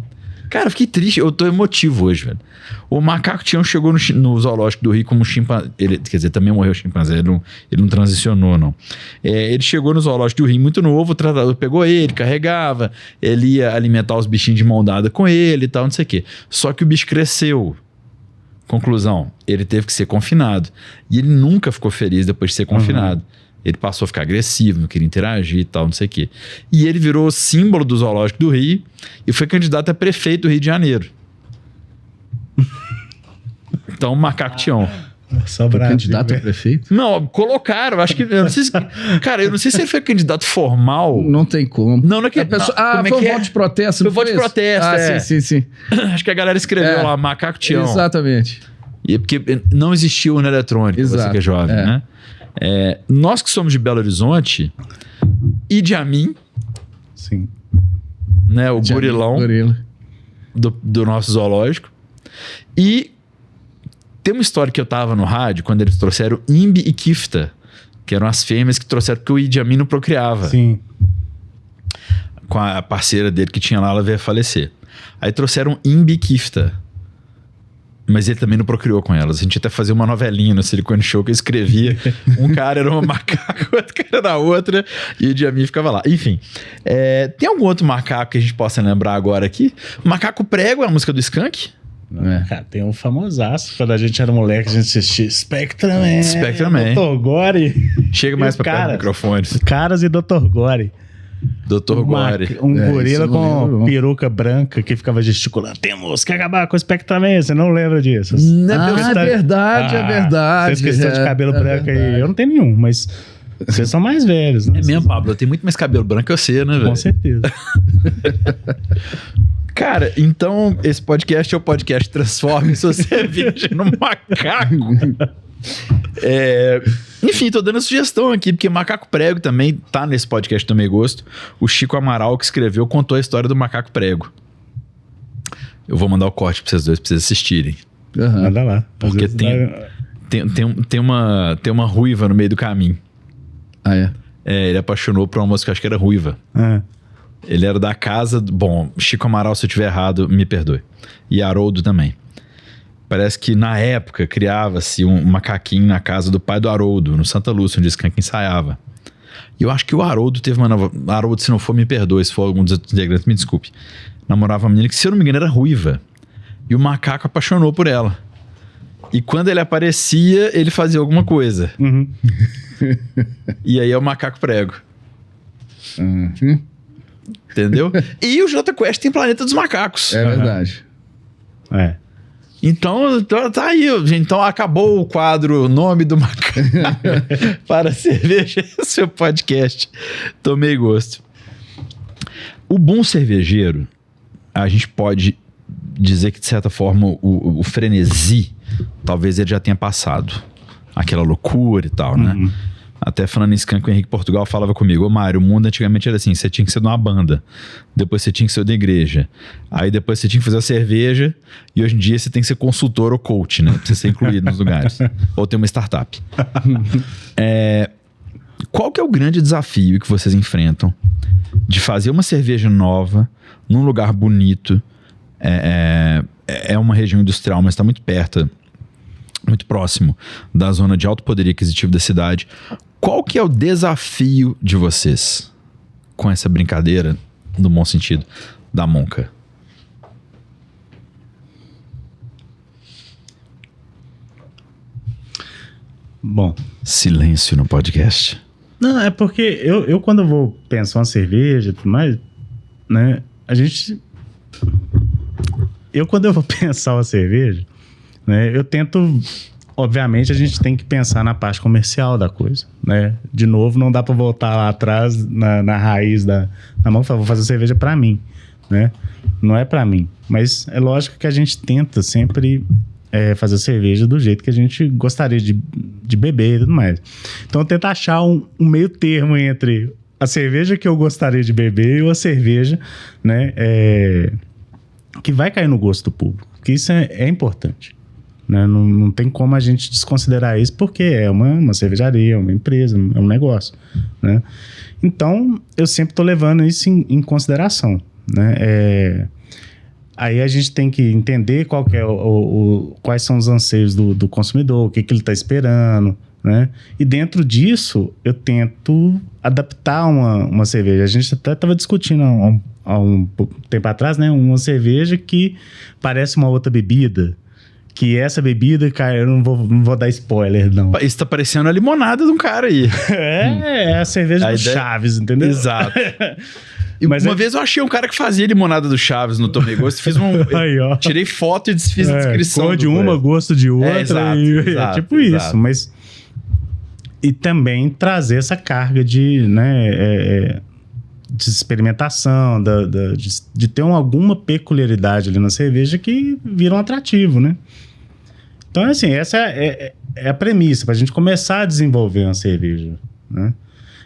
Cara, eu fiquei triste. Eu tô emotivo hoje, velho. O Macaco Tião chegou no zoológico do Rio como chimpanzé. Quer dizer, também morreu chimpanzé. Ele não transicionou, não. Ele chegou no zoológico do Rio muito novo. O tratador pegou ele, carregava. Ele ia alimentar os bichinhos de mão dada com ele e tal, não sei o quê. Só que o bicho cresceu. Conclusão, ele teve que ser confinado. E ele nunca ficou feliz depois de ser confinado. Ele passou a ficar agressivo, não queria interagir e tal, não sei o quê. E ele virou símbolo do zoológico do Rio e foi candidato a prefeito do Rio de Janeiro. Então, Macaco Tião. Só Foi pra candidato a prefeito? Não, colocaram, acho que... Eu não sei se, cara, eu não sei se ele foi candidato formal. Não tem como. Não, naquele... A pessoa, como é foi que um é? voto de protesto, Foi não voto de isso? protesto, Sim. Acho que a galera escreveu lá, Macaco Tião. Exatamente. E porque não existia urna eletrônica, você Exato, que é jovem, né? Nós que somos de Belo Horizonte, Idi Amin, Sim. né, o gorilão Gorila. do nosso zoológico. E tem uma história que eu tava no rádio, quando eles trouxeram Imbi e Kifta, que eram as fêmeas que trouxeram, porque o Idi Amin não procriava. Sim. Com a parceira dele que tinha lá, ela veio a falecer. Aí trouxeram Imbi e Kifta. Mas ele também não procriou com elas. A gente ia até fazer uma novelinha no Silicone Show que eu escrevia. Um cara era uma macaco, outro cara era outra. E o Idi Amin ficava lá. Enfim. Tem algum outro macaco que a gente possa lembrar agora aqui? Macaco Prego é a música do Skank? Cara, tem um famosaço. Quando a gente era moleque, a gente assistia Spectraman. Spectraman. Dr. Gore. Chega mais pra perto do microfone. Caras e Dr. Gore. Dr. Gore. Um gorila isso eu não com lembro, não. peruca branca que ficava gesticulando. Temos que acabar com o Spectraman. Você não lembra disso? É verdade, é verdade. Vocês que estão de cabelo branco aí. Eu não tenho nenhum, mas vocês são mais velhos, né? É mesmo, Pablo. Eu tenho muito mais cabelo branco que você, né, velho? Com certeza. Cara, então esse podcast é o podcast Transforme Sua Cerveja no Macaco. Enfim, tô dando sugestão aqui, porque Macaco Prego também tá nesse podcast Tomei Gosto. O Chico Amaral, que escreveu, contou a história do Macaco Prego. Eu vou mandar o corte pra vocês dois, pra vocês assistirem. Aham. Manda lá. Porque Às vezes tem uma ruiva no meio do caminho. Ah, é? Ele apaixonou por uma moça que eu acho que era ruiva. Ele era da casa... Bom, Chico Amaral, se eu estiver errado, me perdoe. E Haroldo também. Parece que na época criava-se um macaquinho na casa do pai do Haroldo, no Santa Lúcia, onde o Skank ensaiava. E eu acho que o Haroldo teve uma nova... Haroldo, se não for, me perdoe. Se for algum dos integrantes, me desculpe. Namorava uma menina que, se eu não me engano, era ruiva. E o macaco apaixonou por ela. E quando ele aparecia, ele fazia alguma coisa. Uhum. E aí é o Macaco Prego. Uhum. Entendeu? E o Jota Quest tem Planeta dos Macacos. É verdade. Então, tá aí, gente. Então, acabou o quadro Nome do Macaco para cerveja. Esse é o podcast. Tomei gosto. O bom cervejeiro, a gente pode dizer que, de certa forma, o frenesi, talvez ele já tenha passado. Aquela loucura e tal, né? Uhum. Até falando em Skank, o Henrique Portugal falava comigo: ô Mário, o mundo antigamente era assim, você tinha que ser de uma banda, depois você tinha que ser da igreja, aí depois você tinha que fazer a cerveja, e hoje em dia você tem que ser consultor ou coach, né? Pra você ser incluído nos lugares. Ou ter uma startup. Qual que é o grande desafio que vocês enfrentam de fazer uma cerveja nova, num lugar bonito? É uma região industrial, mas está muito perto, muito próximo da zona de alto poder aquisitivo da cidade. Qual que é o desafio de vocês com essa brincadeira, no bom sentido, da Monka? Bom. Silêncio no podcast. Não, é porque eu quando eu vou pensar uma cerveja e tudo mais, né, quando eu vou pensar uma cerveja, né, eu tento... Obviamente, a gente tem que pensar na parte comercial da coisa, né? De novo, não dá para voltar lá atrás, na raiz da mão e falar, vou fazer cerveja para mim, né? Não é para mim. Mas é lógico que a gente tenta sempre fazer cerveja do jeito que a gente gostaria de beber e tudo mais. Então, eu tento achar um meio termo entre a cerveja que eu gostaria de beber e a cerveja, né? Que vai cair no gosto do público. Porque isso é importante. Né? Não tem como a gente desconsiderar isso, porque é uma cervejaria, é uma empresa, é um negócio, né? Então, eu sempre estou levando isso em consideração, né? Aí a gente tem que entender qual que é quais são os anseios do consumidor, o que ele está esperando, né? E dentro disso, eu tento adaptar uma cerveja. A gente até estava discutindo há um tempo atrás, né? Uma cerveja que parece uma outra bebida, que essa bebida, cara, eu não vou dar spoiler, não. Isso tá parecendo a limonada de um cara aí. É a cerveja do Chaves, entendeu? Exato. E uma vez eu achei um cara que fazia limonada do Chaves no Tomei Gosto, fiz aí, ó. tirei foto e desfiz a descrição. Cor de uma, gosto de outra. Exato, é tipo isso, mas... E também trazer essa carga de, né, de experimentação, de ter alguma peculiaridade ali na cerveja que vira um atrativo, né? Então, assim, essa é a premissa para a gente começar a desenvolver uma cerveja, né?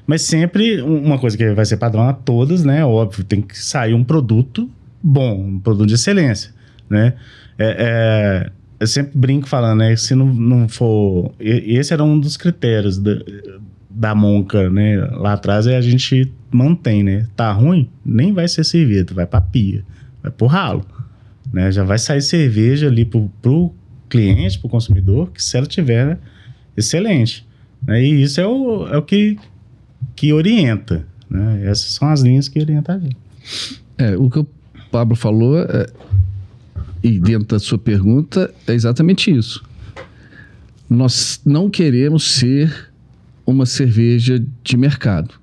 Mas sempre uma coisa que vai ser padrão a todas, né? Óbvio, tem que sair um produto bom, um produto de excelência, né? Eu sempre brinco falando, né? Se não for... Esse era um dos critérios da Monca, né? Lá atrás a gente mantém, né? Tá ruim? Nem vai ser cerveja, vai pra pia, vai pro ralo, né? Já vai sair cerveja ali pro cliente, pro consumidor, que se ela tiver, né, excelente, né? E isso é o que orienta, né? Essas são as linhas que orientam a gente. O que o Pablo falou, e dentro da sua pergunta, é exatamente isso. Nós não queremos ser uma cerveja de mercado.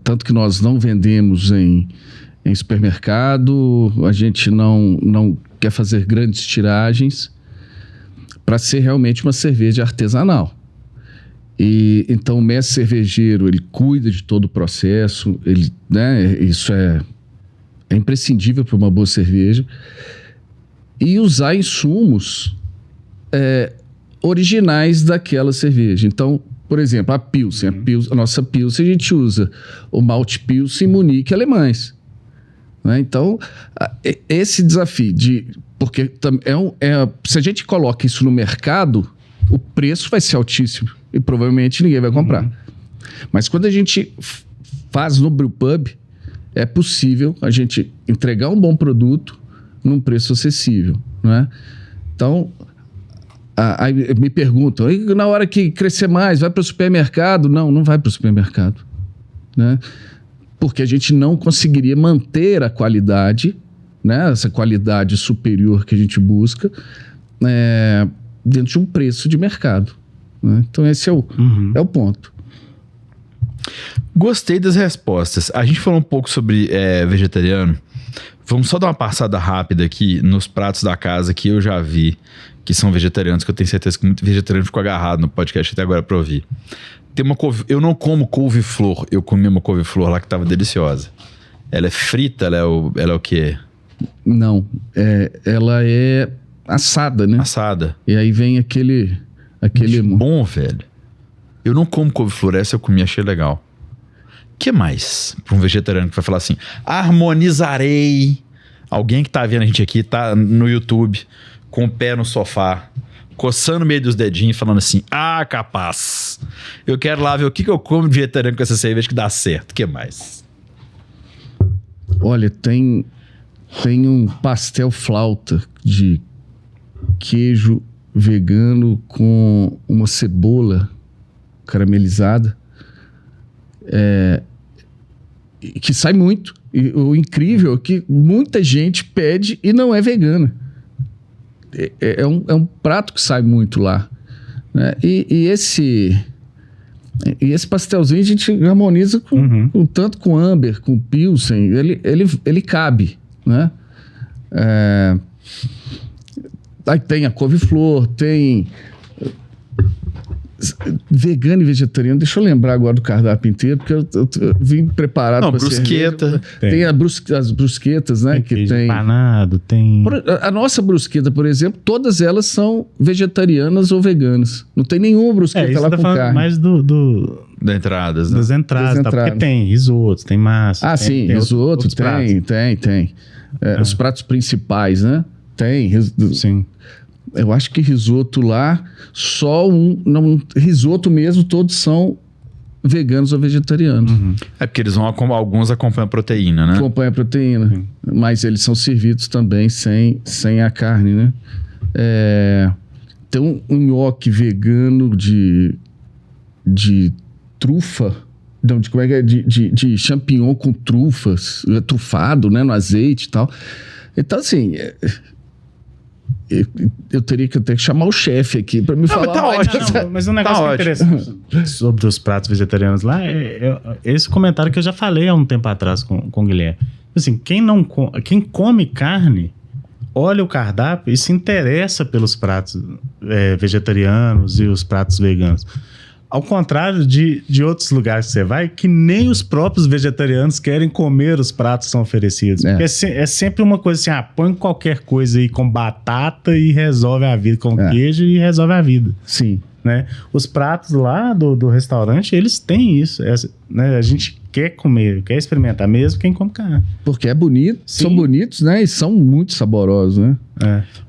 Tanto que nós não vendemos em supermercado, a gente não quer fazer grandes tiragens para ser realmente uma cerveja artesanal. E então o mestre cervejeiro, ele cuida de todo o processo, né, isso é imprescindível para uma boa cerveja, e usar insumos originais daquela cerveja. Então, por exemplo, a Pilsen, a nossa Pilsen, a gente usa o malte Pilsen, Munique, alemães, né? Então, esse desafio porque se a gente coloca isso no mercado, o preço vai ser altíssimo e provavelmente ninguém vai comprar. Mas quando a gente faz no brewpub, é possível a gente entregar um bom produto num preço acessível, né? Então, aí me perguntam, na hora que crescer mais, vai para o supermercado? Não vai para o supermercado, né? Porque a gente não conseguiria manter a qualidade, né? Essa qualidade superior que a gente busca, dentro de um preço de mercado, né? Então esse é o ponto. Gostei das respostas. A gente falou um pouco sobre vegetariano. Vamos só dar uma passada rápida aqui nos pratos da casa que eu já vi, que são vegetarianos, que eu tenho certeza que muito vegetariano ficou agarrado no podcast até agora para ouvir. Tem uma eu não como couve-flor, eu comi uma couve-flor lá que estava deliciosa. Ela é frita? Ela é o quê? Não, ela é assada, né? Assada. E aí vem aquele bom, velho. Eu não como couve-flor, essa eu comi, achei legal. O que mais? Para um vegetariano que vai falar assim, harmonizarei. Alguém que tá vendo a gente aqui, tá no YouTube, com o pé no sofá, coçando no meio dos dedinhos, falando assim, capaz. Eu quero lá ver o que eu como de vegetariano com essa cerveja que dá certo. O que mais? Olha, tem um pastel flauta de queijo vegano com uma cebola caramelizada, que sai muito. E o incrível é que muita gente pede e não é vegana. É um prato que sai muito lá, né? E esse pastelzinho a gente harmoniza tanto com Amber, com Pilsen, ele cabe, né? Aí tem a couve-flor, tem vegano e vegetariano. Deixa eu lembrar agora do cardápio inteiro, porque eu vim preparado para brusqueta. Tem as brusquetas, né? Tem empanado, tem... A nossa brusqueta, por exemplo, todas elas são vegetarianas ou veganas. Não tem nenhuma brusqueta lá com carne. Mais das entradas, né? Das entradas. Tá? Porque tem risoto, tem massa. Sim, risoto, tem. Os pratos principais, né? Tem. Sim. Eu acho que risoto lá, risoto mesmo, todos são veganos ou vegetarianos. Porque alguns acompanham a proteína, né? Acompanham a proteína, mas eles são servidos também sem a carne, né? Tem um nhoque vegano de trufa, como é que é? De champignon com trufas, trufado, né? No azeite e tal. Então, assim... eu teria que até chamar o chefe aqui para me falar. Mas tá ótimo. Mas um negócio que é interessante sobre os pratos vegetarianos lá é esse comentário que eu já falei há um tempo atrás com o Guilherme. Assim, quem come carne, olha o cardápio e se interessa pelos pratos vegetarianos e os pratos veganos. Ao contrário de outros lugares que você vai, que nem os próprios vegetarianos querem comer os pratos que são oferecidos. Porque é sempre uma coisa assim, põe qualquer coisa aí com batata e resolve a vida, com queijo e resolve a vida. Sim. Né? Os pratos lá do restaurante, eles têm isso. Né? A gente quer comer, quer experimentar mesmo quem come carne. Porque é bonito, Sim. são bonitos, né? E são muito saborosos, né?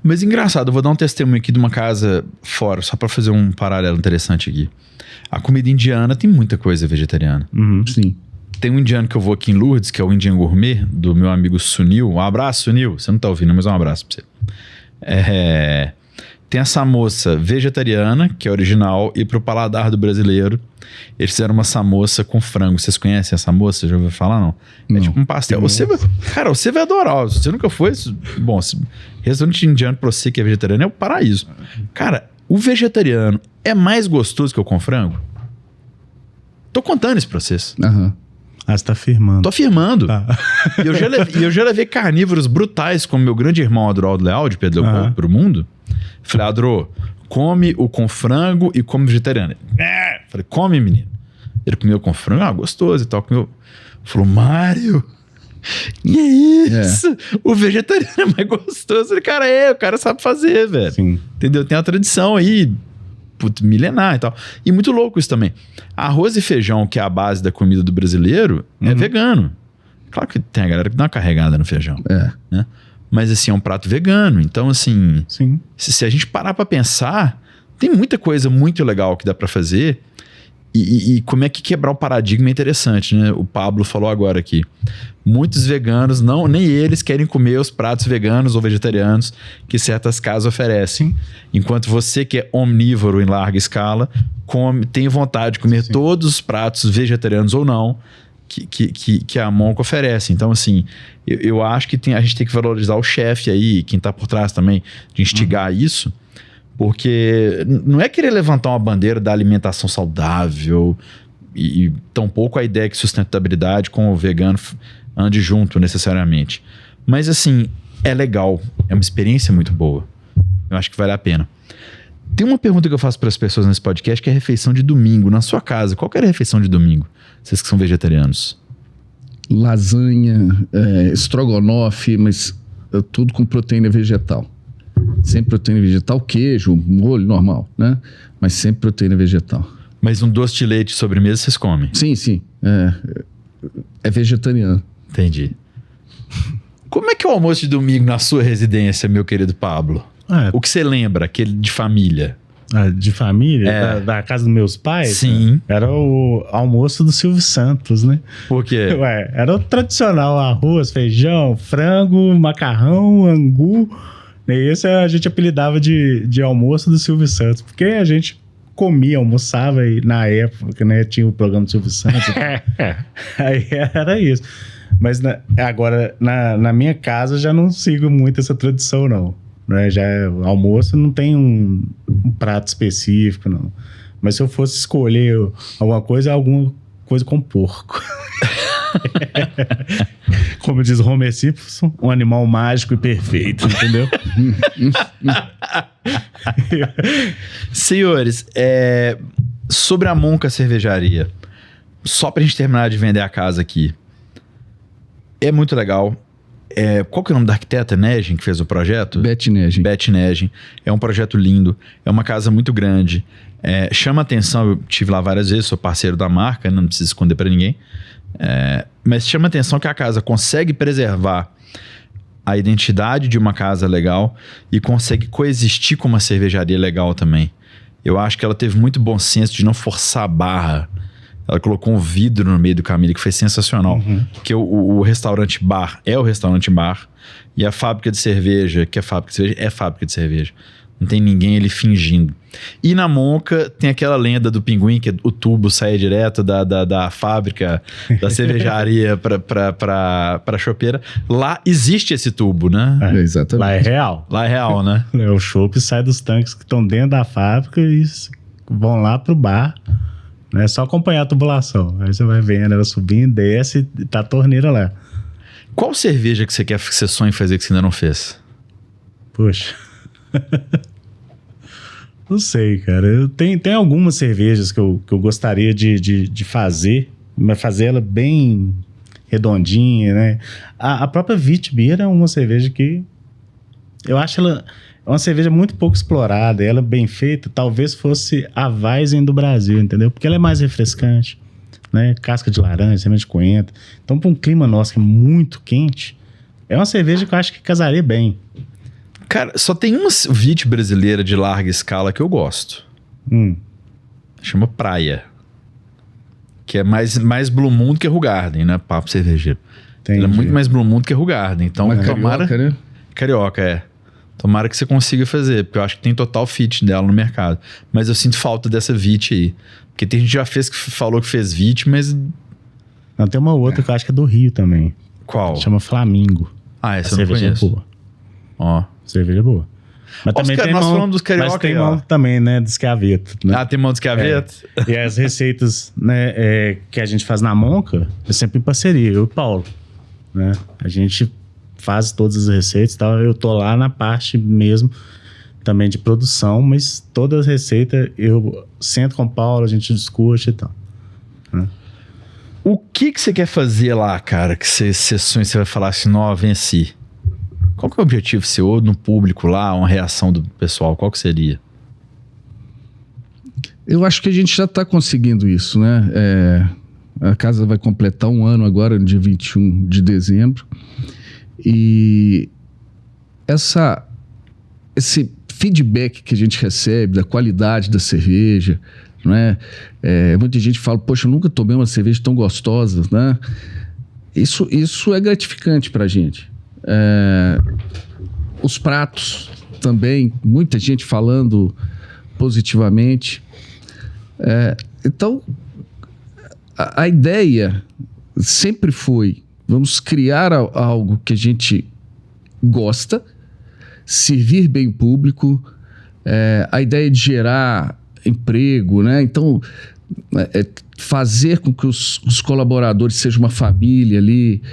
Mas engraçado, eu vou dar um testemunho aqui de uma casa fora, só para fazer um paralelo interessante aqui. A comida indiana tem muita coisa vegetariana. Uhum. Sim. Tem um indiano que eu vou aqui em Lourdes, que é o Indian Gourmet, do meu amigo Sunil. Um abraço, Sunil. Você não tá ouvindo, mas um abraço pra você. Tem essa moça vegetariana, que é original, e pro paladar do brasileiro, eles fizeram uma samoça com frango. Vocês conhecem essa moça? Já ouviu falar, não? Não. É tipo um pastel. Você vai adorar. Se você nunca foi... Bom, restaurante indiano pra você que é vegetariano é o paraíso. Cara, o vegetariano é mais gostoso que o com frango? Tô contando isso pra vocês. Aham. Você tá afirmando. Tô afirmando. Tá. E eu já levei carnívoros brutais, como meu grande irmão Adroaldo Leal, de Pedro Leopoldo, pro mundo. Falei, Adro, come o com frango e come vegetariano. Falei, come, menino. Ele comeu com frango, gostoso e tal. Falou, Mário, que é isso? O vegetariano é mais gostoso. Falei, cara, o cara sabe fazer, velho. Sim. Entendeu? Tem uma tradição aí, milenar e tal. E muito louco isso também. Arroz e feijão, que é a base da comida do brasileiro, é vegano. Claro que tem a galera que dá uma carregada no feijão. Né? Mas assim, é um prato vegano. Então assim, Sim. Se a gente parar pra pensar, tem muita coisa muito legal que dá pra fazer. E como é que quebrar o paradigma é interessante, né? O Pablo falou agora aqui. Muitos veganos, nem eles querem comer os pratos veganos ou vegetarianos que certas casas oferecem. Enquanto você que é omnívoro em larga escala, tem vontade de comer todos os pratos vegetarianos ou não que a Monca oferece. Então, assim, eu acho que a gente tem que valorizar o chefe aí, quem tá por trás também, de instigar isso. Porque não é querer levantar uma bandeira da alimentação saudável e tampouco a ideia que sustentabilidade com o vegano ande junto necessariamente. Mas assim, é legal, é uma experiência muito boa. Eu acho que vale a pena. Tem uma pergunta que eu faço para as pessoas nesse podcast, que é a refeição de domingo. Na sua casa, qual que era a refeição de domingo? Vocês que são vegetarianos. Lasanha, estrogonofe, mas tudo com proteína vegetal. Sempre proteína vegetal, queijo, molho normal, né? Mas sempre proteína vegetal. Mas um doce de leite de sobremesa vocês comem? Sim. É vegetariano. Entendi. Como é que é o almoço de domingo na sua residência, meu querido Pablo? O que você lembra, aquele de família? De família? Da casa dos meus pais? Sim. Era o almoço do Silvio Santos, né? Por quê? Era o tradicional: arroz, feijão, frango, macarrão, angu. E esse a gente apelidava de almoço do Silvio Santos, porque a gente comia, almoçava e na época, né, tinha o programa do Silvio Santos. Aí era isso. Mas agora, na minha casa, já não sigo muito essa tradição, não. Né? O almoço não tem um prato específico, não. Mas se eu fosse escolher alguma coisa com porco. Como diz Homer Simpson, um animal mágico e perfeito, entendeu? Senhores, sobre a Monca Cervejaria, só pra gente terminar de vender a casa aqui, é muito legal. Qual que é o nome da arquiteta? Negen, que fez o projeto? Beth Negen. Beth Negen. É um projeto lindo, é uma casa muito grande. Chama atenção, eu estive lá várias vezes, sou parceiro da marca, não preciso esconder pra ninguém. Mas chama atenção que a casa consegue preservar a identidade de uma casa legal e consegue coexistir com uma cervejaria legal também. Eu acho que ela teve muito bom senso de não forçar a barra. Ela colocou um vidro no meio do caminho, que foi sensacional. Porque o restaurante bar é o restaurante bar e a fábrica de cerveja, que é fábrica de cerveja, é fábrica de cerveja. Não tem ninguém ali fingindo. E na Monca tem aquela lenda do pinguim, que o tubo sai direto da fábrica, da cervejaria pra chopeira. Lá existe esse tubo, né? Exatamente. Lá é real. Lá é real, né? O chopp sai dos tanques que estão dentro da fábrica e vão lá pro bar. É só acompanhar a tubulação. Aí você vai vendo ela subindo, desce e tá a torneira lá. Qual cerveja que você sonha em fazer que você ainda não fez? Poxa. Não sei, cara. Tem algumas cervejas que eu gostaria de fazer, mas fazer ela bem redondinha, né? A própria Witbier é uma cerveja que eu acho ela é uma cerveja muito pouco explorada. Ela bem feita, talvez fosse a Weizen do Brasil, entendeu? Porque ela é mais refrescante, né? Casca de laranja, semente de coentro. Então, para um clima nosso que é muito quente, é uma cerveja que eu acho que casaria bem. Cara, só tem uma Wit brasileira de larga escala que eu gosto. Chama Praia. Que é mais Blue Moon do que Hoegaarden, né? Papo cervejeiro. Ela é muito mais Blue Moon do que Hoegaarden. Então, tomara... Carioca, né? Carioca, é. Tomara que você consiga fazer, porque eu acho que tem total fit dela no mercado. Mas eu sinto falta dessa Wit aí. Porque tem gente que já falou que fez Wit, mas... Não, tem uma outra que eu acho que é do Rio também. Qual? Chama Flamingo. Ah, essa eu não conheço. Boa. Ó. Cerveja boa. Mas também tem nós falamos dos carioca, mas tem mão também, né, dos escaveto. Né? Ah, tem mão dos escaveto? E as receitas, né, que a gente faz na Monca, é sempre em parceria, eu e o Paulo. Né? A gente faz todas as receitas e tal. Eu tô lá na parte mesmo também de produção, mas todas as receitas eu sento com o Paulo, a gente discute e tal. Né? O que você quer fazer lá, cara? Que você sonha, você vai falar assim, não, venci. Qual que é o objetivo seu no público lá, uma reação do pessoal? Qual que seria? Eu acho que a gente já está conseguindo isso, né? A casa vai completar 1 ano agora, no dia 21 de dezembro. E esse feedback que a gente recebe da qualidade da cerveja, né? Muita gente fala, poxa, eu nunca tomei uma cerveja tão gostosa, né? Isso é gratificante para a gente. Os pratos também, muita gente falando positivamente. Então, a ideia sempre foi, vamos criar algo que a gente gosta, servir bem o público, a ideia de gerar emprego, né? Então, fazer com que os colaboradores sejam uma família ali,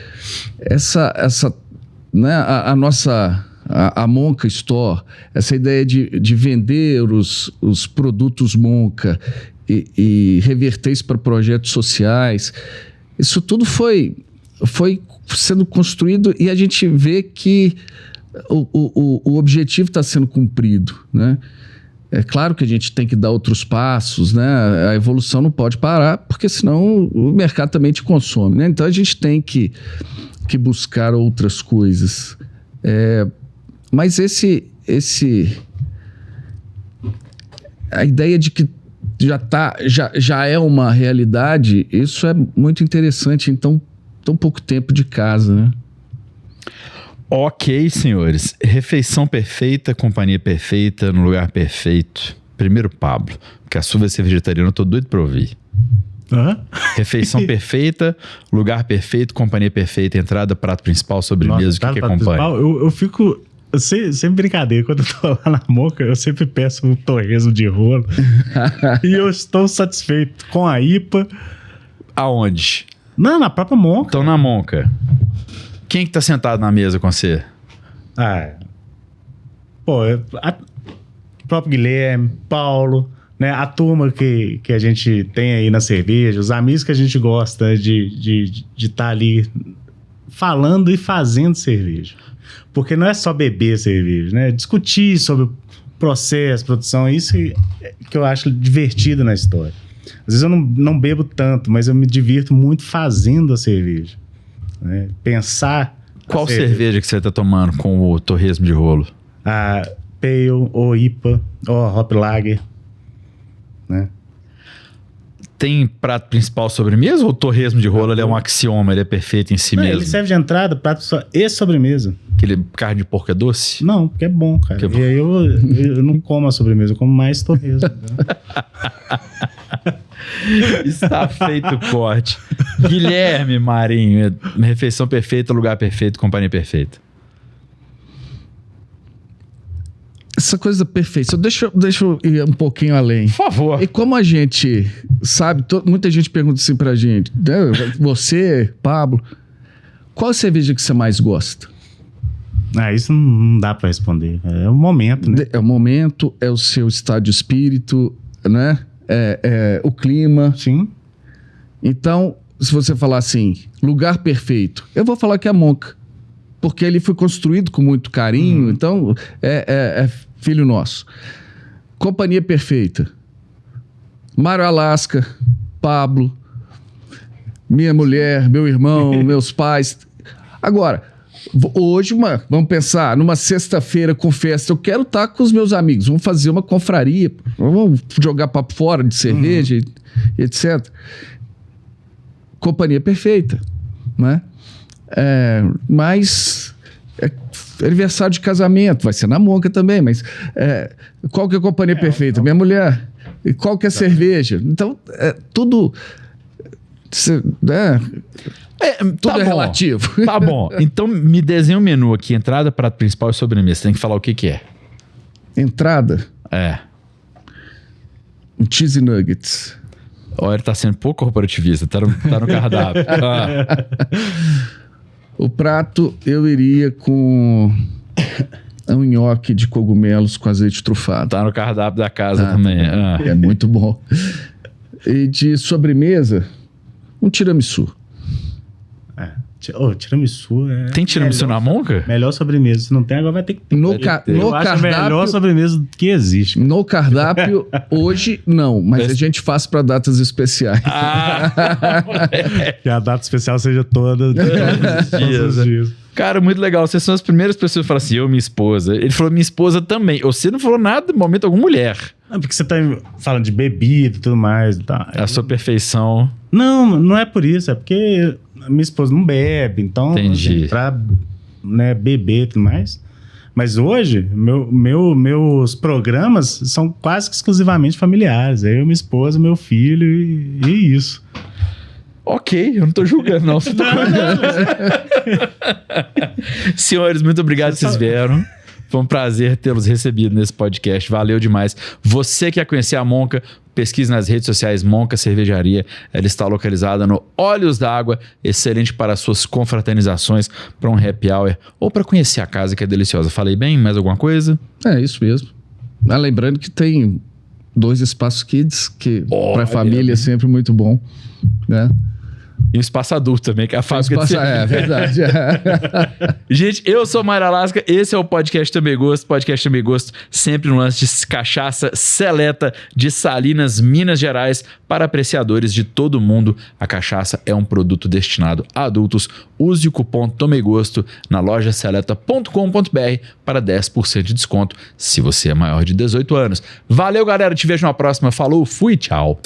né? A nossa a Monca Store, essa ideia de vender os produtos Monca e reverter isso para projetos sociais, isso tudo foi sendo construído e a gente vê que o objetivo está sendo cumprido, né? É claro que a gente tem que dar outros passos, né? A evolução não pode parar, porque senão o mercado também te consome, né? Então a gente tem que buscar outras coisas. Mas a ideia de que já é uma realidade, isso é muito interessante. Então, tão pouco tempo de casa, né? Ok, senhores. Refeição perfeita, companhia perfeita, no lugar perfeito. Primeiro, Pablo, que a sua vai ser vegetariana, eu tô doido pra ouvir. Refeição perfeita, lugar perfeito, companhia perfeita, entrada, prato principal, sobremesa, o que acompanha? Eu fico... Sem brincadeira, quando eu tô lá na Monca, eu sempre peço um torresmo de rolo. E eu estou satisfeito com a IPA. Aonde? Não, na própria Monca. Então, na Monca. Quem que tá sentado na mesa com você? O próprio Guilherme, Paulo, né? A turma que a gente tem aí na cerveja, os amigos que a gente gosta de estar ali falando e fazendo cerveja. Porque não é só beber cerveja, né? Discutir sobre o processo, produção, isso que eu acho divertido na história. Às vezes eu não bebo tanto, mas eu me divirto muito fazendo a cerveja. Né? Pensar... Qual cerveja que você está tomando com o torresmo de rolo? A Pale, ou IPA, ou Hop Lager. Né? tem prato principal sobremesa ou o torresmo de rola ele é um axioma, ele é perfeito em si Não, mesmo? ele serve de entrada, prato e sobremesa. Aquele carne de porco é doce? Não, porque é bom, cara. Que é bom. E aí eu não como a sobremesa, eu como mais torresmo. Está feito o corte. Guilherme Marinho, refeição perfeita, lugar perfeito, companhia perfeita. Essa coisa perfeita. Deixa eu ir um pouquinho além. Por favor. E como a gente sabe, muita gente pergunta assim pra gente, né? Você, Pablo, qual cerveja que você mais gosta? Isso não dá pra responder. É o momento, né? É o momento, é o seu estado de espírito, né? É o clima. Sim. Então, se você falar assim, lugar perfeito, eu vou falar que é a Monca. Porque ele foi construído com muito carinho, então é filho nosso. Companhia perfeita. Mário Alaska, Pablo, minha mulher, meu irmão, meus pais. Agora, hoje, vamos pensar, numa sexta-feira com festa, eu quero estar com os meus amigos, vamos fazer uma confraria, vamos jogar papo fora de cerveja, etc. Companhia perfeita, né? Mas aniversário de casamento, vai ser na Monca também, mas qual que é a companhia perfeita? Minha mulher. E qual que é a cerveja? Então, tudo... tudo é relativo. Tá bom. Então, me desenha um menu aqui. Entrada, prato principal e sobremesa. Tem que falar o que é. Entrada, um cheese nuggets. Olha, ele tá sendo pouco corporativista. Tá no cardápio. O prato, eu iria com um nhoque de cogumelos com azeite trufado. Tá no cardápio da casa também. É muito bom. E de sobremesa, um tiramisu. Tiramisu Tem tiramisu na Monca? Melhor sobremesa. Se não tem, agora vai ter que ter. No Eu acho a melhor cardápio, sobremesa que existe. no cardápio, hoje não, mas a gente faz para datas especiais. Que a data especial seja todos os dias. Cara, muito legal. Vocês são as primeiras pessoas que falam assim, eu, minha esposa. Ele falou minha esposa também. Você não falou nada no momento alguma mulher. Não, porque você tá falando de bebida e tudo mais. Tá. A sua perfeição. Não é por isso. É porque minha esposa não bebe. Então, Entendi. assim, pra beber e tudo mais. Mas hoje, meus programas são quase que exclusivamente familiares. Eu, minha esposa, meu filho e isso. Ok, eu não tô julgando, não. Você tá... Senhores, muito obrigado que vocês vieram. Foi um prazer tê-los recebido nesse podcast. Valeu demais. Você que quer conhecer a Monca, pesquise nas redes sociais Monca Cervejaria. Ela está localizada no Olhos d'Água. Excelente para suas confraternizações, para um happy hour ou para conhecer a casa que é deliciosa. Falei bem? Mais alguma coisa? É isso mesmo. Lembrando que tem 2 espaços kids, que para a família é sempre muito bom, né? E um espaço adulto também, que é a fábrica de cerveja. É verdade. Gente, eu sou Mário Alaska, esse é o Podcast Também Gosto. Podcast Também Gosto, sempre no lance de cachaça seleta de Salinas, Minas Gerais, para apreciadores de todo mundo. A cachaça é um produto destinado a adultos. Use o cupom TOMEGOSTO na loja seleta.com.br para 10% de desconto, se você é maior de 18 anos. Valeu, galera. Te vejo na próxima. Falou, fui, tchau.